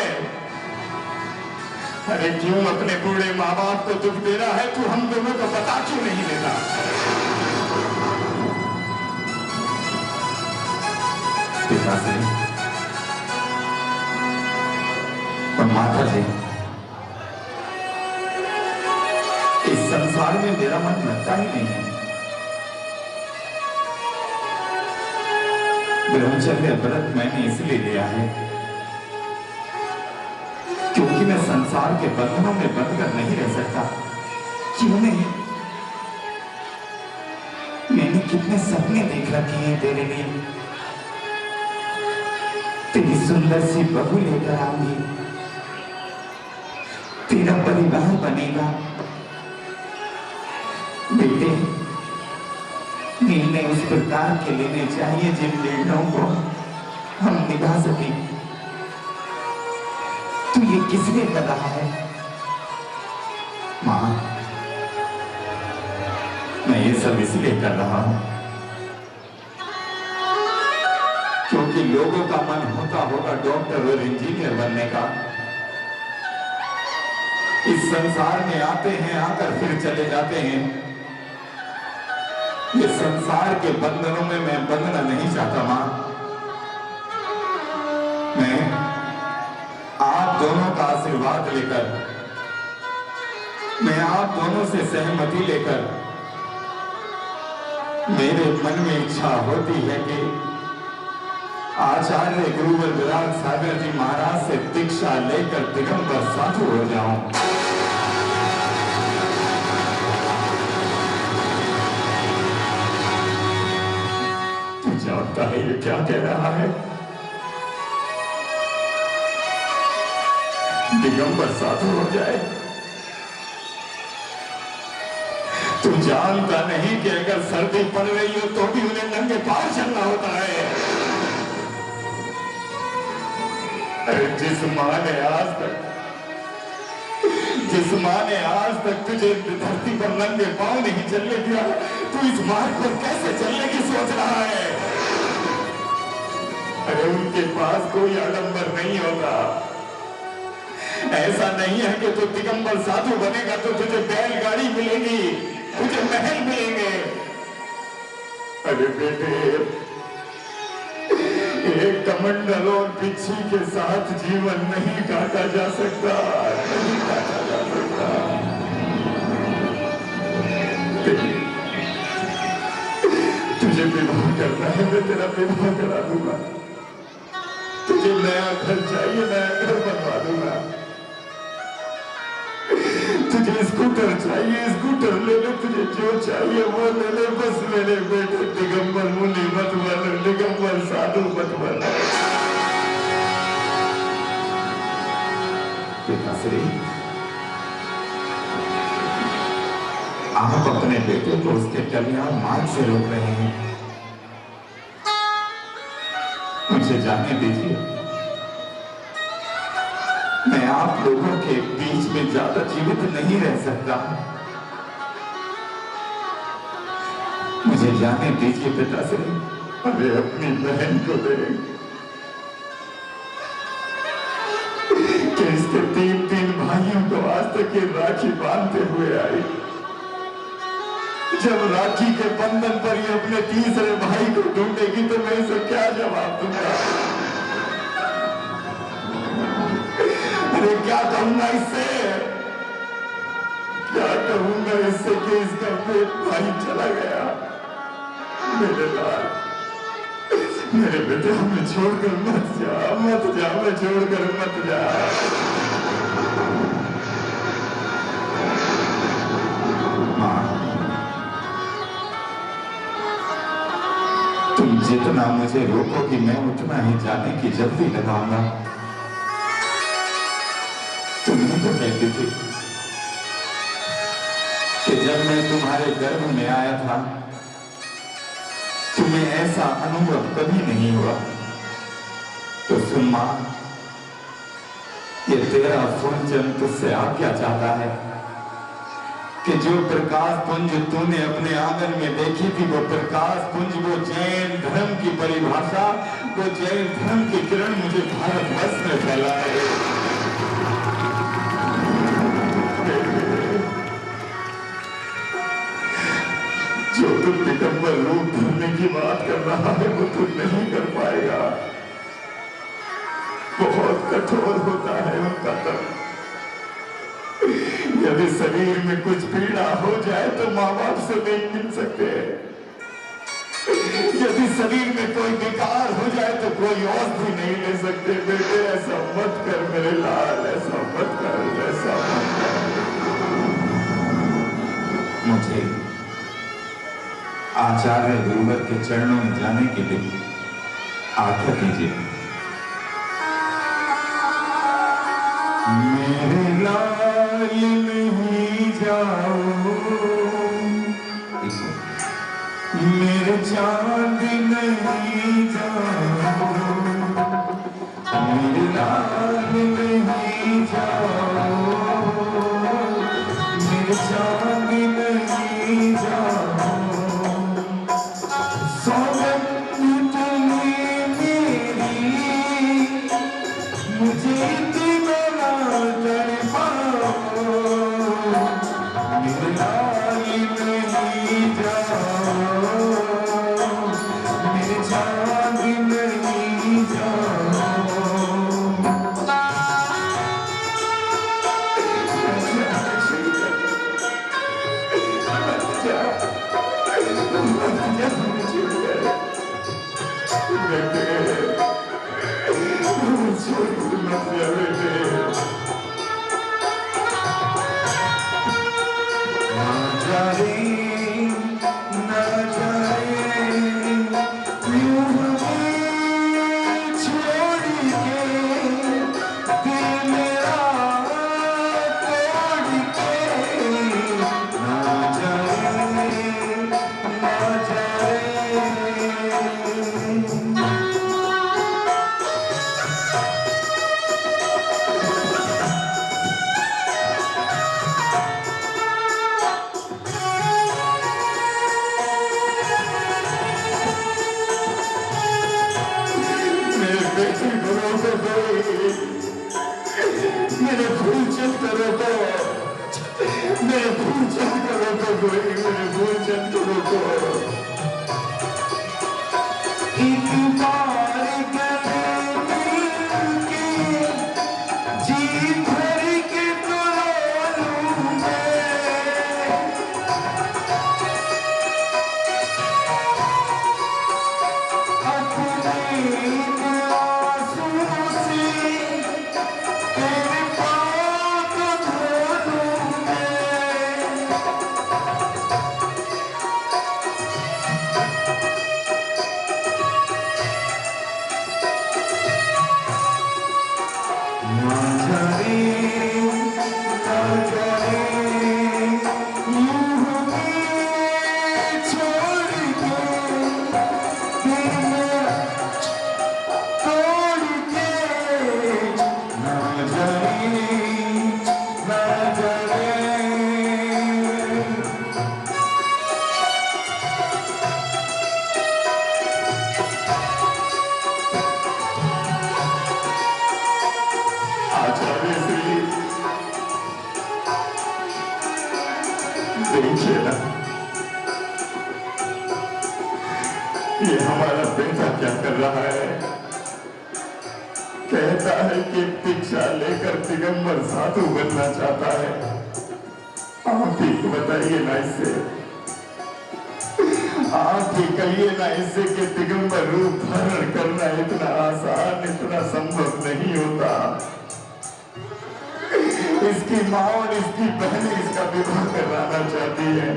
अरे क्यों अपने बूढ़े माँ बाप को दुख दे रहा है? तू हम दोनों को बता क्यों नहीं देता? पिताश्री और माता जी, इस संसार में मेरा मन लगता ही नहीं है। ब्रह्मचर्य व्रत मैंने इसलिए लिया है क्योंकि मैं संसार के बंधनों में बंधकर नहीं रह सकता। क्यों नहीं? मैंने कितने सपने देख रखे हैं तेरे लिए। तेरी सुंदर सी बहू लेकर आऊंगी, तेरा परिवार बनेगा। बेटे, निर्णय उस प्रकार के लेने चाहिए जिन निर्णयों को हम निभा सके। तू ये किस लिए कर रहा है? मां, मैं ये सब इसलिए कर रहा हूं क्योंकि लोगों का मन होता होगा डॉक्टर और इंजीनियर बनने का। इस संसार में आते हैं, आकर फिर चले जाते हैं। ये संसार के बंधनों में मैं बंधना नहीं चाहता मां। मैं आप दोनों का आशीर्वाद लेकर, मैं आप दोनों से सहमति लेकर, मेरे मन में इच्छा होती है कि आचार्य गुरुवर विराट सागर जी महाराज से दीक्षा लेकर दिगंबर साधु हो जाऊं। तू जानता है ये क्या कह रहा है? दिगंबर साधु हो जाए? तू जानता नहीं कि अगर सर्दी पड़ रही हो तो भी उन्हें नंगे पांव चलना होता है। अरे जिस मां ने आज तक तुझे धरती पर नंगे पांव नहीं चलने दिया, तू इस मार्ग पर कैसे चलने की सोच रहा है? अरे उनके पास कोई आडंबर नहीं होगा। ऐसा नहीं है कि तू दिगंबर साधु बनेगा तो तुझे बैलगाड़ी मिलेगी, तुझे महल मिलेंगे। अरे बेटे, एक कमंडल और बिच्छी के साथ जीवन नहीं काटा जा सकता, नहीं काटा जा सकता। तुझे विवाह करना है, मैं तेरा विवाह करा दूंगा। तुझे नया घर चाहिए, नया घर बनवा दूंगा। तुझे स्कूटर चाहिए, स्कूटर ले ले। तुझे जो चाहिए वो ले ले। बस मेरे बेटे दिगंबर मुनि मत बन, दिगंबर साधु मत बन। पिताश्री, आप अपने बेटे को उसके कल्याण मार्ग से रोक रहे हैं। मुझे जाने दीजिए, मैं आप लोगों के बीच में ज्यादा जीवित नहीं रह सकता। मुझे जाने दीजिए पिताश्री। अरे अपनी बहन को दे कि इसके तीन भाइयों को आज तक ये राखी बांधते हुए आई। जब राखी के बंधन पर ये अपने तीसरे भाई को ढूंढेगी तो मैं इसे क्या जवाब दूंगा? अरे क्या कहूंगा इससे? क्या कहूंगा इससे कि इसका पेट भाई चला गया? मेरे लाल, मेरे बेटे, हमें छोड़कर मत जा, मत जा, हमें छोड़कर मत जा। मां, तुम जितना मुझे रोकोगी मैं उतना ही जाने की जल्दी लगाऊंगा। तुमने तो कहती थी कि जब मैं तुम्हारे गर्भ में आया था तुम्हें ऐसा अनुभव कभी नहीं हुआ। तो सुन मां, ये तेरा फूलचंद तुझसे आज्ञा चाहता है कि जो प्रकाश पुंज तूने अपने आंगन में देखी थी, वो प्रकाश पुंज, वो जैन धर्म की परिभाषा, वो जैन धर्म की किरण मुझे भारतवर्ष में फैला है। जो तू दिगंबर रूप धरने की बात कर रहा है वो तू नहीं कर पाएगा। बहुत कठोर होता है उनका तप। यदि शरीर में कुछ पीड़ा हो जाए तो माँ बाप से नहीं मिल सकते। यदि शरीर में कोई विकार हो जाए तो कोई औषधि नहीं ले सकते। बेटे ऐसा मत कर मेरे लाल, ऐसा मत कर, ऐसा मत कर। मुझे आचार्य गुरुवर के चरणों में जाने के लिए आज्ञा दीजिए। मेरे लाल नहीं जाओ, मेरे चांद नहीं जाओ, मेरे लाल नहीं जाओ, मेरे चांद नहीं जाओ। सौगंध तुम्हें मेरी, मुझे इतना तड़पाओ, मेरे लाल नहीं जाओ, मेरे चांद नहीं जाओ। मेरे भूल चल करो तो, मेरे भूल चल करो तो कोई, मेरे भूल चल करो तो एक बार गले मिलके जी भर के तो लूं मैं, अपने देखिए ना, ये हमारा बेटा क्या कर रहा है। कहता है कि दीक्षा लेकर दिगंबर साधु बनना चाहता है। आप ही बताइए ना इससे, आप ही कहिए ना इससे कि दिगंबर रूप धारण करना इतना आसान, इतना संभव नहीं होता। इसकी माँ और इसकी बहनें इसका विवाह कराना चाहती है।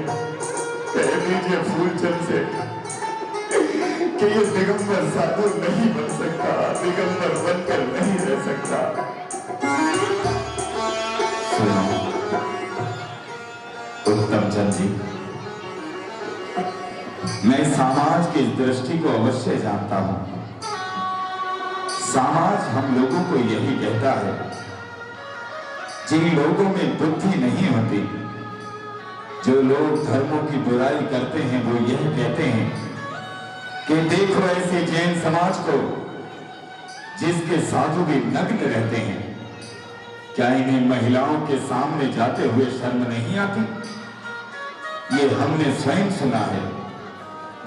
कह दीजिए फूलचंद से कि ये दिगंबर साधु नहीं बन सकता, दिगंबर बनकर नहीं रह सकता। उत्तम चंद जी, मैं समाज की दृष्टि को अवश्य जानता हूं। समाज हम लोगों को यही कहता है, जिन लोगों में बुद्धि नहीं होती जो लोग धर्मों की बुराई करते हैं वो यह कहते हैं कि देखो ऐसे जैन समाज को जिसके साधु भी नग्न रहते हैं, क्या इन्हें महिलाओं के सामने जाते हुए शर्म नहीं आती? ये हमने स्वयं सुना है।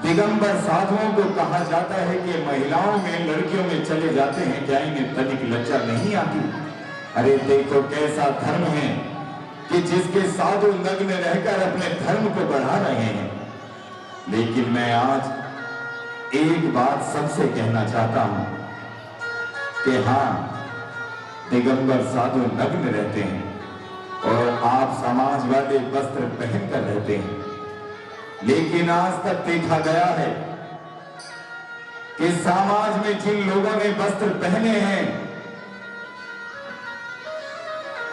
दिगंबर साधुओं को कहा जाता है कि महिलाओं में, लड़कियों में चले जाते हैं, क्या इन्हें तनिक लज्जा नहीं आती? अरे देखो कैसा धर्म है कि जिसके साधु नग्न रहकर अपने धर्म को बढ़ा रहे हैं। लेकिन मैं आज एक बात सबसे कहना चाहता हूं कि हाँ, दिगंबर साधु नग्न रहते हैं और आप समाज वाले वस्त्र पहनकर रहते हैं, लेकिन आज तक देखा गया है कि समाज में जिन लोगों ने वस्त्र पहने हैं,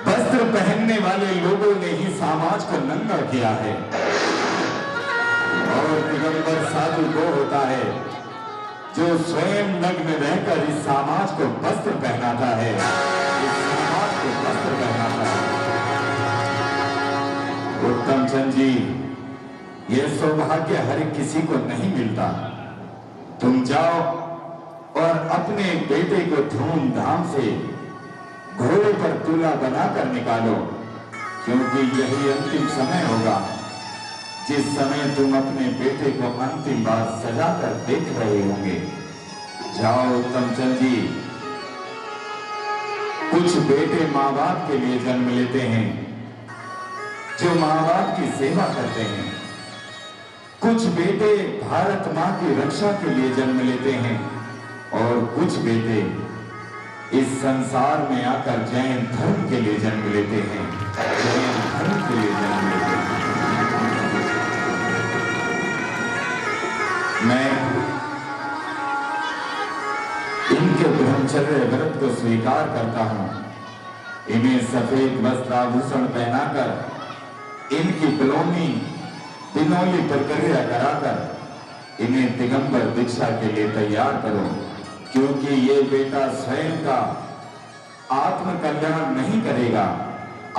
वस्त्र पहनने वाले लोगों ने ही समाज को नंगा किया है। और दिगंबर साधु वो होता है जो स्वयं नग्न रहकर इस समाज को वस्त्र पहनाता है, इस समाज को वस्त्र पहनाता है। उत्तम चंद जी, यह सौभाग्य हर किसी को नहीं मिलता। तुम जाओ और अपने बेटे को धूमधाम से घोड़े पर दूल्हा बनाकर निकालो, क्योंकि यही अंतिम समय होगा जिस समय तुम अपने बेटे को अंतिम बार सजाकर देख रहे होंगे। जाओ उत्तम चंद जी। कुछ बेटे माँ बाप के लिए जन्म लेते हैं, जो माँ बाप की सेवा करते हैं। कुछ बेटे भारत माँ की रक्षा के लिए जन्म लेते हैं और कुछ बेटे इस संसार में आकर जैन धर्म के लिए जन्म लेते हैं, जैन धर्म के लिए जन्म लेते हैं। मैं इनके ब्रह्मचर्य व्रत को स्वीकार करता हूं। इन्हें सफेद वस्त्राभूषण पहनाकर, इनकी बिलोनी बिनौली प्रक्रिया कराकर इन्हें दिगंबर दीक्षा के लिए तैयार करो, क्योंकि ये बेटा स्वयं का आत्म कल्याण नहीं करेगा।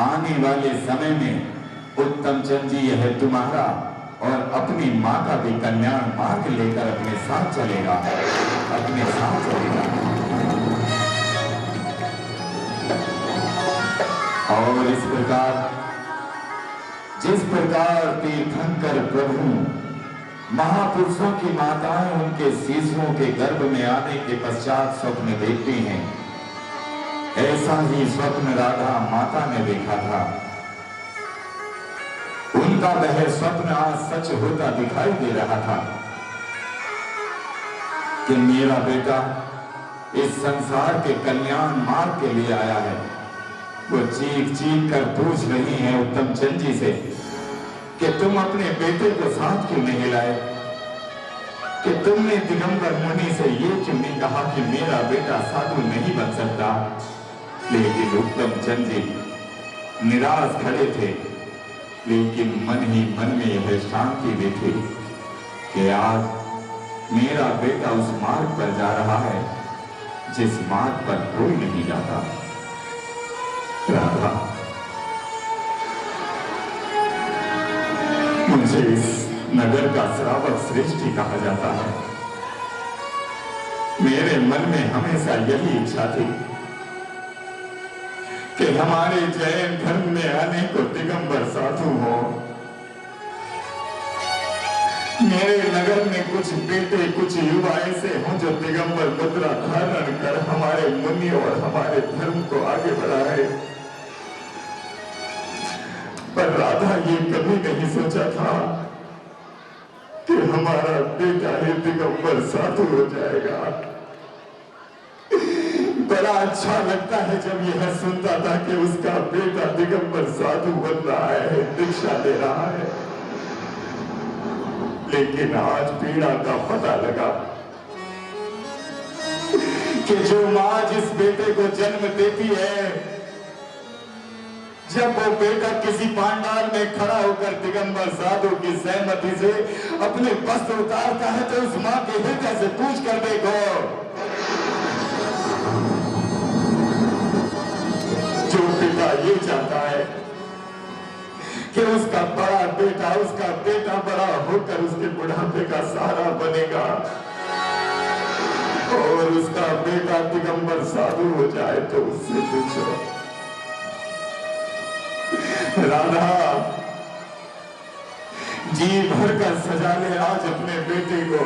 आने वाले समय में उत्तम चंद जी यह तुम्हारा और अपनी माँ का भी कल्याण मार्ग लेकर अपने साथ चलेगा, अपने साथ चलेगा। और इस प्रकार, जिस प्रकार तीर्थंकर प्रभु महापुरुषों की माताएं उनके शिशुओं के गर्भ में आने के पश्चात स्वप्न देखती हैं, ऐसा ही स्वप्न राधा माता ने देखा था। उनका वह स्वप्न आज सच होता दिखाई दे रहा था कि मेरा बेटा इस संसार के कल्याण मार्ग के लिए आया है। वो चीख चीख कर पूछ रही हैं उत्तम चंद जी से कि तुम अपने बेटे को साथ क्यों नहीं लाए, कि तुमने दिगंबर मुनि से ये क्यों नहीं कहा कि मेरा बेटा साधु नहीं बन सकता। लेकिन उत्तम चंद जी निराश खड़े थे, लेकिन मन ही मन में यह शांति भी थी कि आज मेरा बेटा उस मार्ग पर जा रहा है जिस मार्ग पर कोई नहीं जाता। राधा, मुझे इस नगर का श्रावक श्रेष्ठी कहा जाता है। मेरे मन में हमेशा यही इच्छा थी कि हमारे जैन धर्म में अनेक दिगंबर साधु हो। मेरे नगर में कुछ बेटे, कुछ युवा ऐसे हों जो दिगंबर मुद्रा धारण कर हमारे मुनि और हमारे धर्म को आगे बढ़ाए। पर राधा ये कभी नहीं सोचा था कि हमारा बेटा ही दिगंबर साधु हो जाएगा। बड़ा अच्छा लगता है जब यह सुनता था कि उसका बेटा दिगंबर साधु बन रहा है, दीक्षा ले रहा है। लेकिन आज पीड़ा का पता लगा कि जो माँ जिस बेटे को जन्म देती है, जब वो बेटा किसी पांडाल में खड़ा होकर दिगंबर साधु की सहमति से अपने वस्त्र उतारता है, तो उस माँ के हृदय से पूछ कर देखो, जो पिता ये चाहता है कि उसका बेटा बड़ा होकर उसके बुढ़ापे का सहारा बनेगा और उसका बेटा दिगंबर साधु हो जाए तो उससे पूछो। राधा जी भर कर सजा ले आज अपने बेटे को,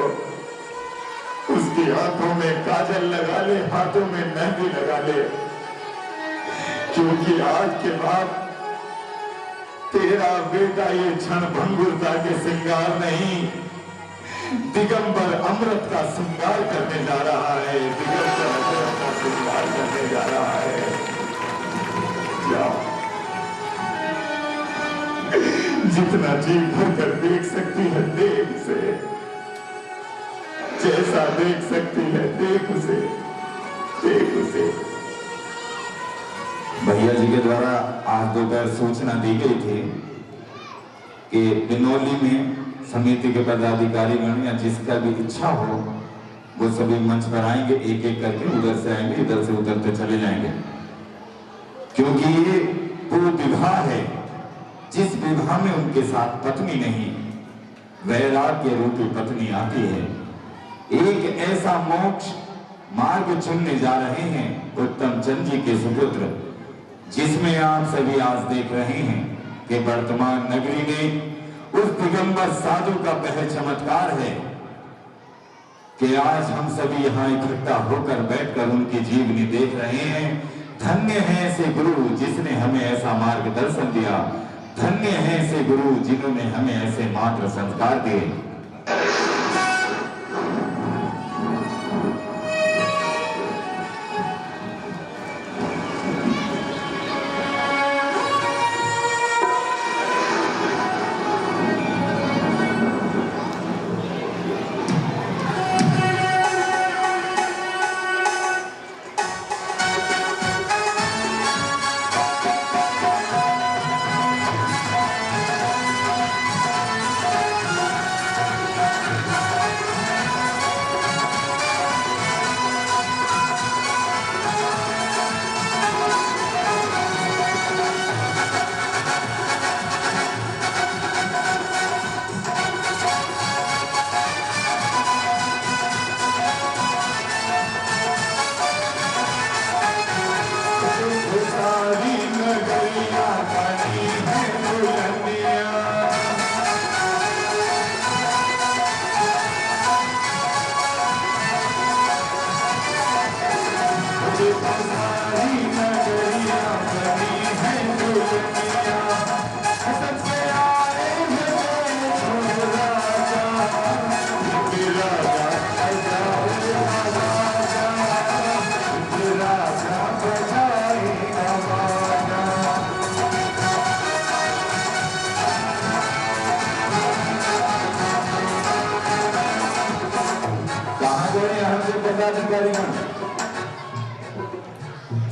उसकी आंखों में काजल लगा ले, हाथों में मेहंदी लगा ले, क्योंकि आज के बाद तेरा बेटा ये क्षण भंगुरता के श्रृंगार नहीं, दिगंबर अमृत का श्रृंगार करने जा रहा है, दिगंबर अमृत का श्रृंगार करने जा रहा है। जाओ, जितना जी भर कर देख सकती है देख उसे, जैसा देख सकती है देख उसे, देख उसे। भैया जी के द्वारा आज दोपहर सूचना दी गई थी कि बिनौली में समिति के पदाधिकारी गण या जिसका भी इच्छा हो वो सभी मंच पर आएंगे, एक एक करके उधर से आएंगे, इधर से उतरते चले जाएंगे, क्योंकि ये वो विवाह है जिस विवाह में उनके साथ पत्नी नहीं वैराग्य रूपी पत्नी आती है। एक ऐसा मोक्ष मार्ग चुनने जा रहे हैं उत्तम चंद जी के सुपुत्र, जिसमें आप सभी आज देख रहे हैं कि वर्तमान नगरी में उस दिगंबर साधु का वह चमत्कार है कि आज हम सभी यहाँ इकट्ठा होकर बैठकर उनकी जीवनी देख रहे हैं। धन्य है ऐसे गुरु जिसने हमें ऐसा मार्गदर्शन दिया, धन्य है ऐसे गुरु जिन्होंने हमें ऐसे मात्र संस्कार दिए।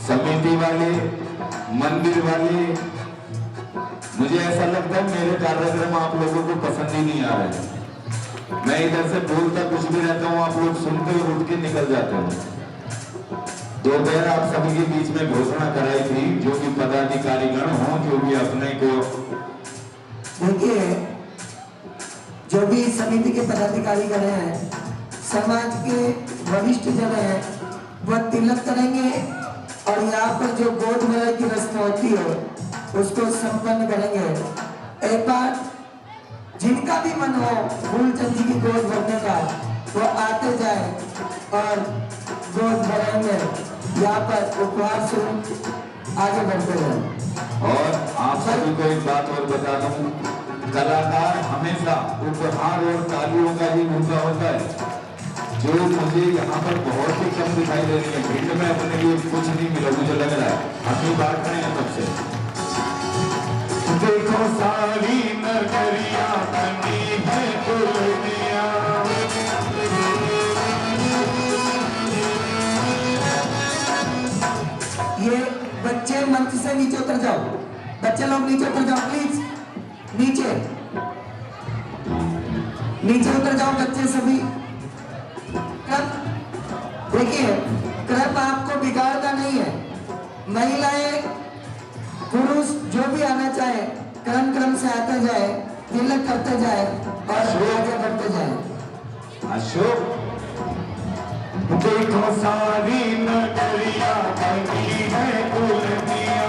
समिति वाले, मंदिर वाले, मुझे ऐसा लगता है मेरे कार्यक्रम आप लोगों को पसंद ही नहीं आ रहे। मैं इधर से बोलता कुछ भी रहता हूँ, आप लोग सुनते हुए उठ के निकल जाते हो। दोपहर आप सभी के बीच में घोषणा कराई थी, जो कि पदाधिकारीगण हो, जो भी अपने को देखिए, जो भी समिति के पदाधिकारीगण हैं, समाज के वरिष्ठ जन हैं, वह तिलक करेंगे और यहाँ पर जो गोद मेला की रस्म होती है उसको संपन्न करेंगे। एक बार जिनका भी मन हो फूलचंद जी की गोद भरने का, वो आते जाए और गोद भरेंगे। यहाँ पर उपहार स्वरूप आगे बढ़ते जाए। और आप सभी को एक बात और बता दूं, कलाकार हमेशा उपहार और तालियों का ही भूखा होता है, जो मुझे यहाँ पर बहुत ही कम दिखाई दे रही है। भिंड में अपने लिए कुछ नहीं मिला, मुझे लग रहा है। हम ही बात रहे हैं सबसे। देखो सारी नगरिया बनी है दुल्हनिया, ये बच्चे मंच से नीचे उतर जाओ, बच्चे लोग नीचे उतर जाओ प्लीज, नीचे नीचे उतर जाओ बच्चे सभी। देखिए, क्रम आपको बिगाड़ना नहीं है। महिलाएं पुरुष जो भी आना चाहे क्रम क्रम से आता जाए, तिलक करते जाए और आगे बढ़ते जाए। अशोक, देखो सारी नगरिया बनी है दुल्हनिया।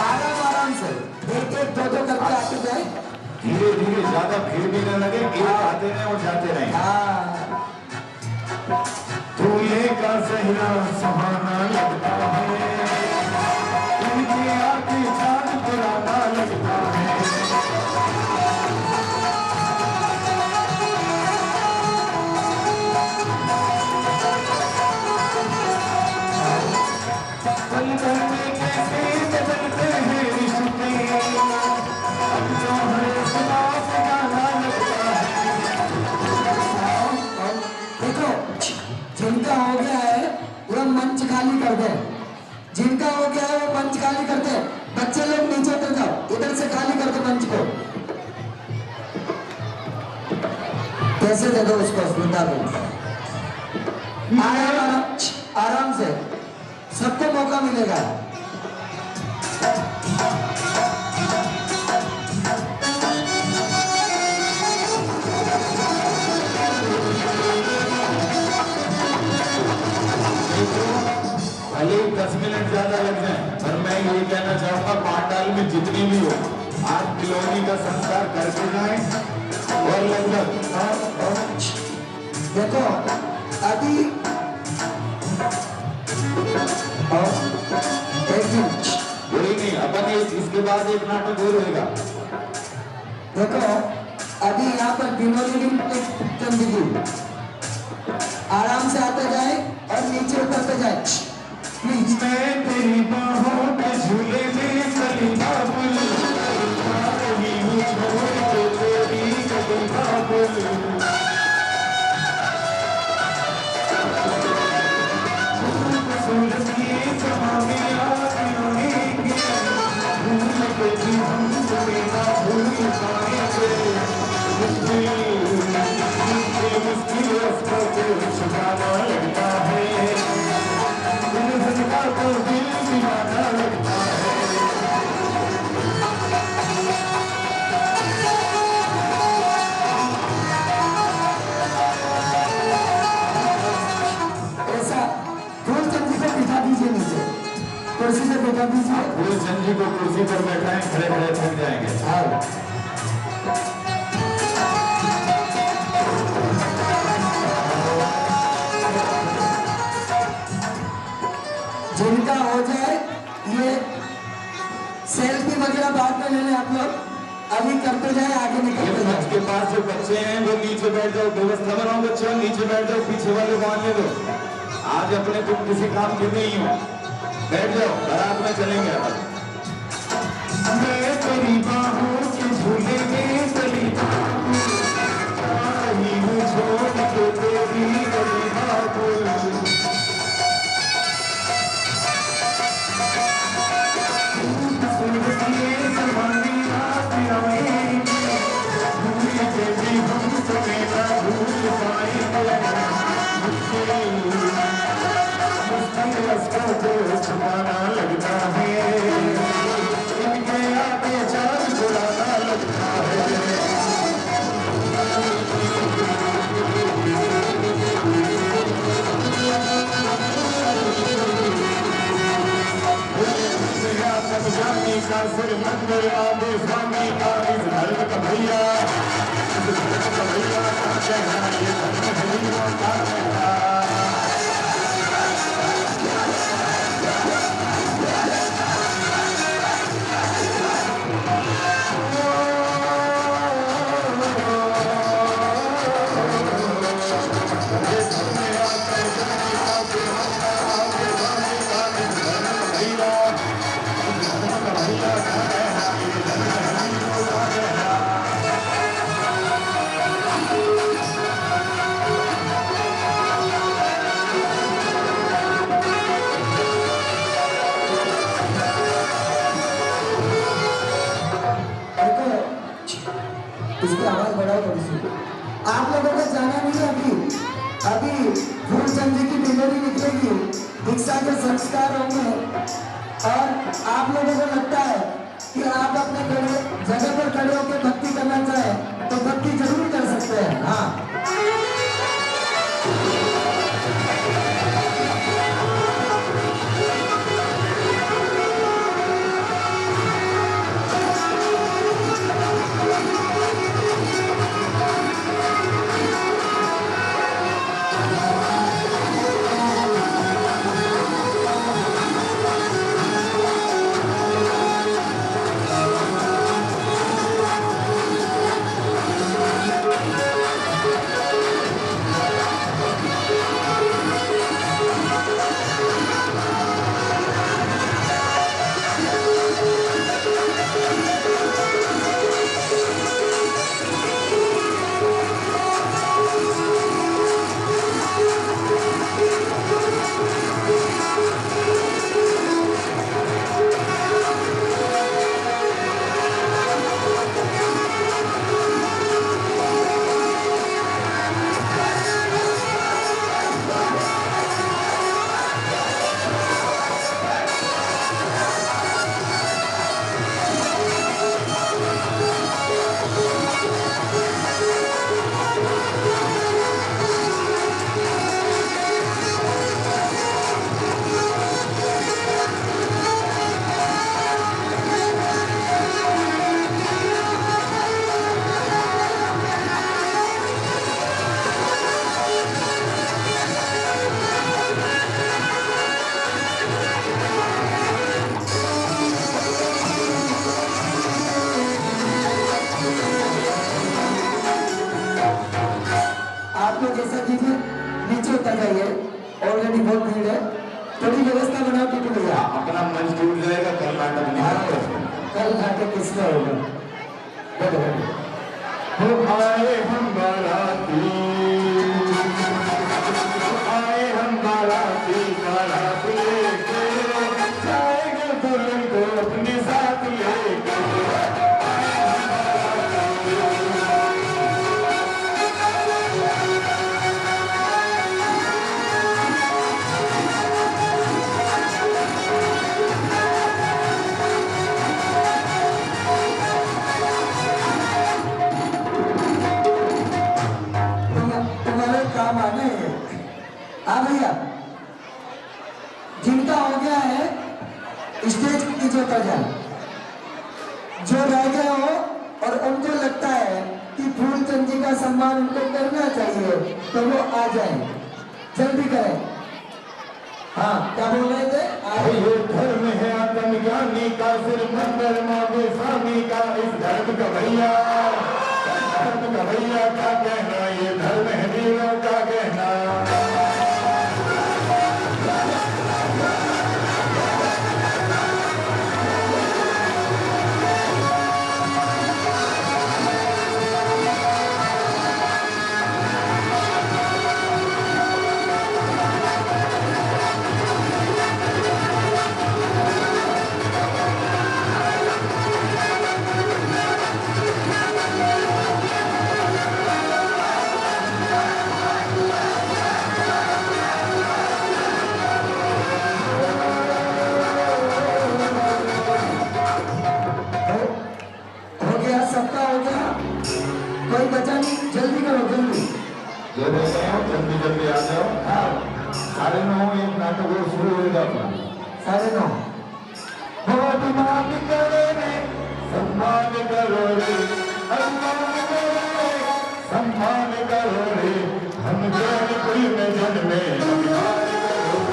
आराम आराम से एक एक दो दो करके आते जाए। धीरे धीरे, ज्यादा भीड़ भी न लगे, एक आते रहे और जाते रहे। हाँ दूल्हे का सहरा सुहाना लगता है, उनके आगे चांद पुराना लगता है। पल भर में कैसे बदलते हैं रिश्ते, अब तो हर सांस गाना लगता है। देखो, जिनका हो गया है वो मंच खाली कर दे, जिनका हो गया है वो मंच खाली कर दे। बच्चे लोग नीचे उतर जाओ, इधर से खाली कर दो मंच को। पैसे दे दो उसको वृंदावन। आराम आराम से सबको मौका मिलेगा। भले 10 मिनट ज्यादा लग जाए, पर मैं ये कहना चाहूंगा पांडाल में जितनी भी हो, आज तिलोनी का संस्कार करके जाए। और लगभग देखो अभी एक मिनट, कोई नहीं, अपन इसके बाद एक नाटक और होगा। देखो अभी यहाँ पर बिनोली चंदगी आराम से आते जाए और नीचे उतरते जाए। प्लीज। मैं तेरी बाहों के झूले में कलीमा बुल, आ रही हूँ छोड़ के तेरी कलीमा बुल। खूबसूरत ये समा में आती रहेंगी, भूल के भी हम तुम्हें ना भूल पाएंगे। मुश्किल रास्तों को छुपाना लगता है, दुल्हन का तो दिल दीवाना लगता है। ऐसा फूलचंद जी को बिठा दीजिए नीचे, कुर्सी से बिठा दीजिए। फूलचंद जी को कुर्सी पर बैठाएं, खड़े खड़े थक जाएंगे। हाँ जिनका हो जाए ये सेल्फी वगैरह बाद में ले लें आप लोग, अभी करते जाए, आगे ये निकलते मंच जाए। के पास जो बच्चे हैं वो नीचे बैठ जाओ, व्यवस्था बनाओ बच्चों, नीचे बैठ जाओ, पीछे वाले को आने दो। आज अपने तुम किसी काम के नहीं हो, बैठ जाओ, बारात में चलेंगे अब। मैं तेरी बाहों के झूले में कलीमा बुल, आ रही हूँ छोड़ के तेरी कलीमा बुल। खूबसूरत ये जवानी आती रहेंगी, भूल के भी हम तुम्हें ना भूल पाएंगे। मुश्किल रास्तों को छुपाना लगता है, इनके आगे चांद बुलाना लगता है। जानी का सिर मंदिर आबे स्वामी का, इस धर्म का भैया, इस धर्म का भैया का कहना, ये धर्म भैया का कहना। इसकी आवाज बढ़ाओ थोड़ी सी। आप लोगों को जाना नहीं है अभी, अभी फूलचंद जी की डिलीवरी निकलेगी, दीक्षा के संस्कार होंगे और आप लोगों को लगता है कि आप अपने जगह पर खड़े होकर भक्ति करना चाहें तो भक्ति जरूर कर सकते हैं। हाँ, आप लोग ऐसा कीजिए, नीचे उतर जाइए, ऑलरेडी बहुत भीड़ है, थोड़ी व्यवस्था बनाओ टीटू भैया। अपना मंच टूट जाएगा, कल नाटक नहीं होगा। कल नाटक किसका होगा? बैठो बैठो। हो आए हम बाराती, आए हम बाराती, बारात लेके जाएंगे दुल्हन को अपने साथ लेके। तुम्हारे काम आने हैं। हाँ भैया, जिनका हो गया है स्टेज नीचे उतर जाए, जो रह गए हो और उनको लगता है कि फूलचंद जी का सम्मान उनको करना चाहिए तो वो आ जाए, जल्दी करें। हाँ, क्या बोल रहे थे? ये धर्म है आत्मज्ञानी का, सिर्फ मंदिर मांगे स्वामी का, इस धर्म का भैया, धर्म का भैया क्या कहना, ये धर्म है वीरों का कहना। हो गया, सबका हो गया, कोई बचा नहीं, जल्दी करो जल्दी। जो देख रहे हो जल्दी जल्दी आ जाओ। हाँ, 9:30 एक नाटक और शुरू होगा अपना। 9:30 बहुत मान करो रे, सम्मान करो रे, सम्मान करो रे, सम्मान करो रे, हम जौनपुर में जन्मे अभिमान करो रे।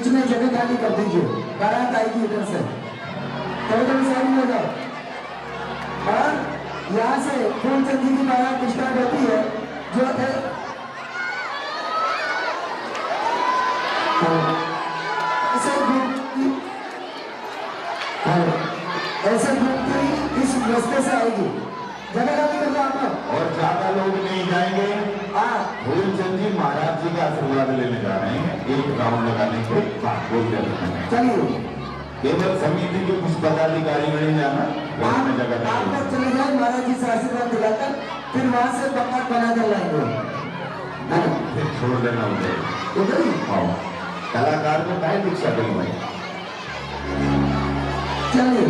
बीच में जगह खाली कर दीजिए, बारात आएगी इधर से, थोड़ी साइड में हो जाओ। और यहाँ से फूलचंदी की बारात स्टार्ट होती है, जो ऐसे घूमती इस रास्ते से आएगी, जगह खाली कर दो आप। और ज्यादा लोग नहीं जाएंगे। हाँ, फूलचंद जी महाराज जी का आशीर्वाद लेने जा रहे हैं, एक राउंड लगाने के बाद बोलते हैं। चलिए केवल समिति के कुछ पदाधिकारी नहीं जाना, वहाँ में जगह आप लोग चले जाए महाराज जी से आशीर्वाद दिलाकर, फिर वहां से पकड़ बना कर लाएंगे, फिर छोड़ देना उधर उधर ही। हाँ, कलाकार को काहे दीक्षा देंगे भाई। चलिए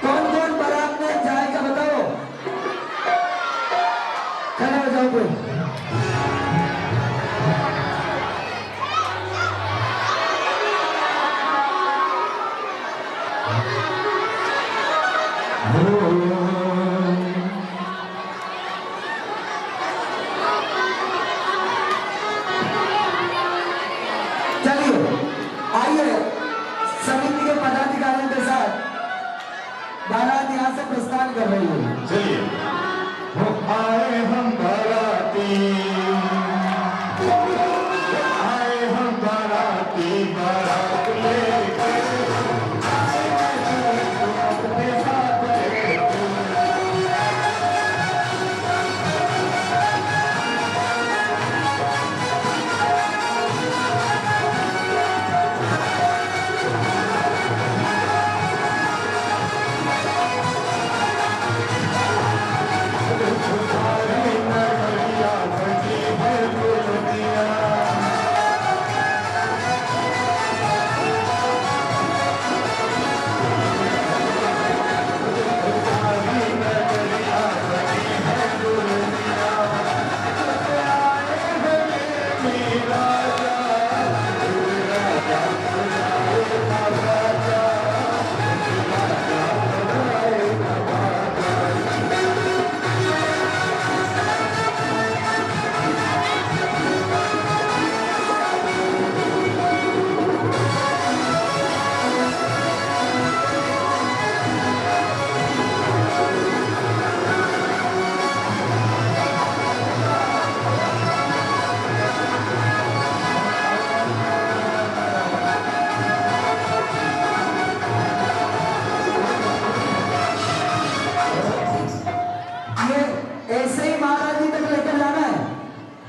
कौन कौन बारात में जाएगा बताओ, खड़े हो जाओ कोई। चलिए आइए, समिति के पदाधिकारियों के साथ बारात यहाँ से प्रस्थान कर रही है। चलिए आए हम बाराती, आए हम बाराती, बारात लेके अपने साथ ऐसे ही महाराज जी तक लेकर जाना है,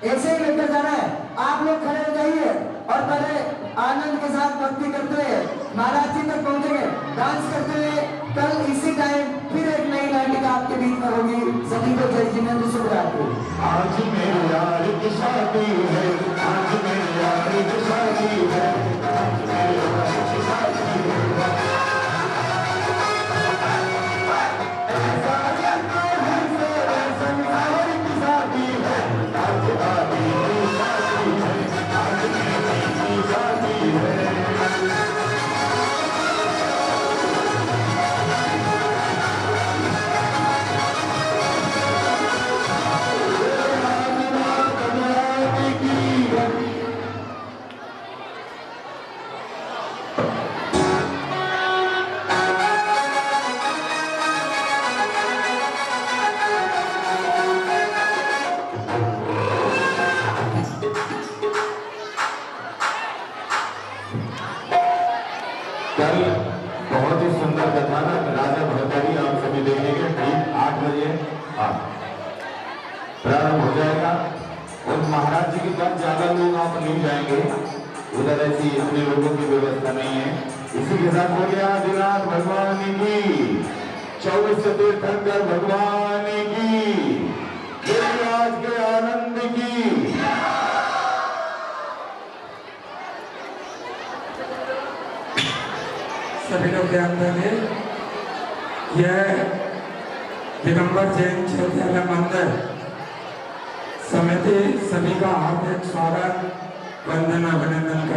ऐसे ही लेकर जाना है। आप लोग खड़े हो जाइए और पहले आनंद के साथ भक्ति करते हुए महाराज जी तक पहुंचेंगे, डांस करते हुए। कल इसी टाइम फिर एक नई नाटिका आपके बीच में होगी। सभी को जय जिनेंद्र शुभ रात्रि। आज मेरे यार की शादी है, आज मेरे यार की शादी है, आज मेरे यार की शादी है। ऐसा लगता है सारे संसार की शादी है, आज आदि की शादी है, आज मेरी की शादी है। कल बहुत ही सुंदर कथानक राजा भरतारी आप सभी देखेंगे, ठीक 8 बजे प्रारंभ हो जाएगा। और महाराज जी के पास ज्यादा लोग आप नहीं जाएंगे, उधर ऐसी इतने लोगों की व्यवस्था नहीं है। इसी के साथ बोलिए आदिनाथ भगवान की, 24 तीर्थंकर भगवान की, आज के आनंद की। सभी लोग ध्यान देंगे, यह दिगंबर जैन चैत्यालय मंदिर समिति सभी का हार्दिक स्वागत, वंदन, अभिनंदन कर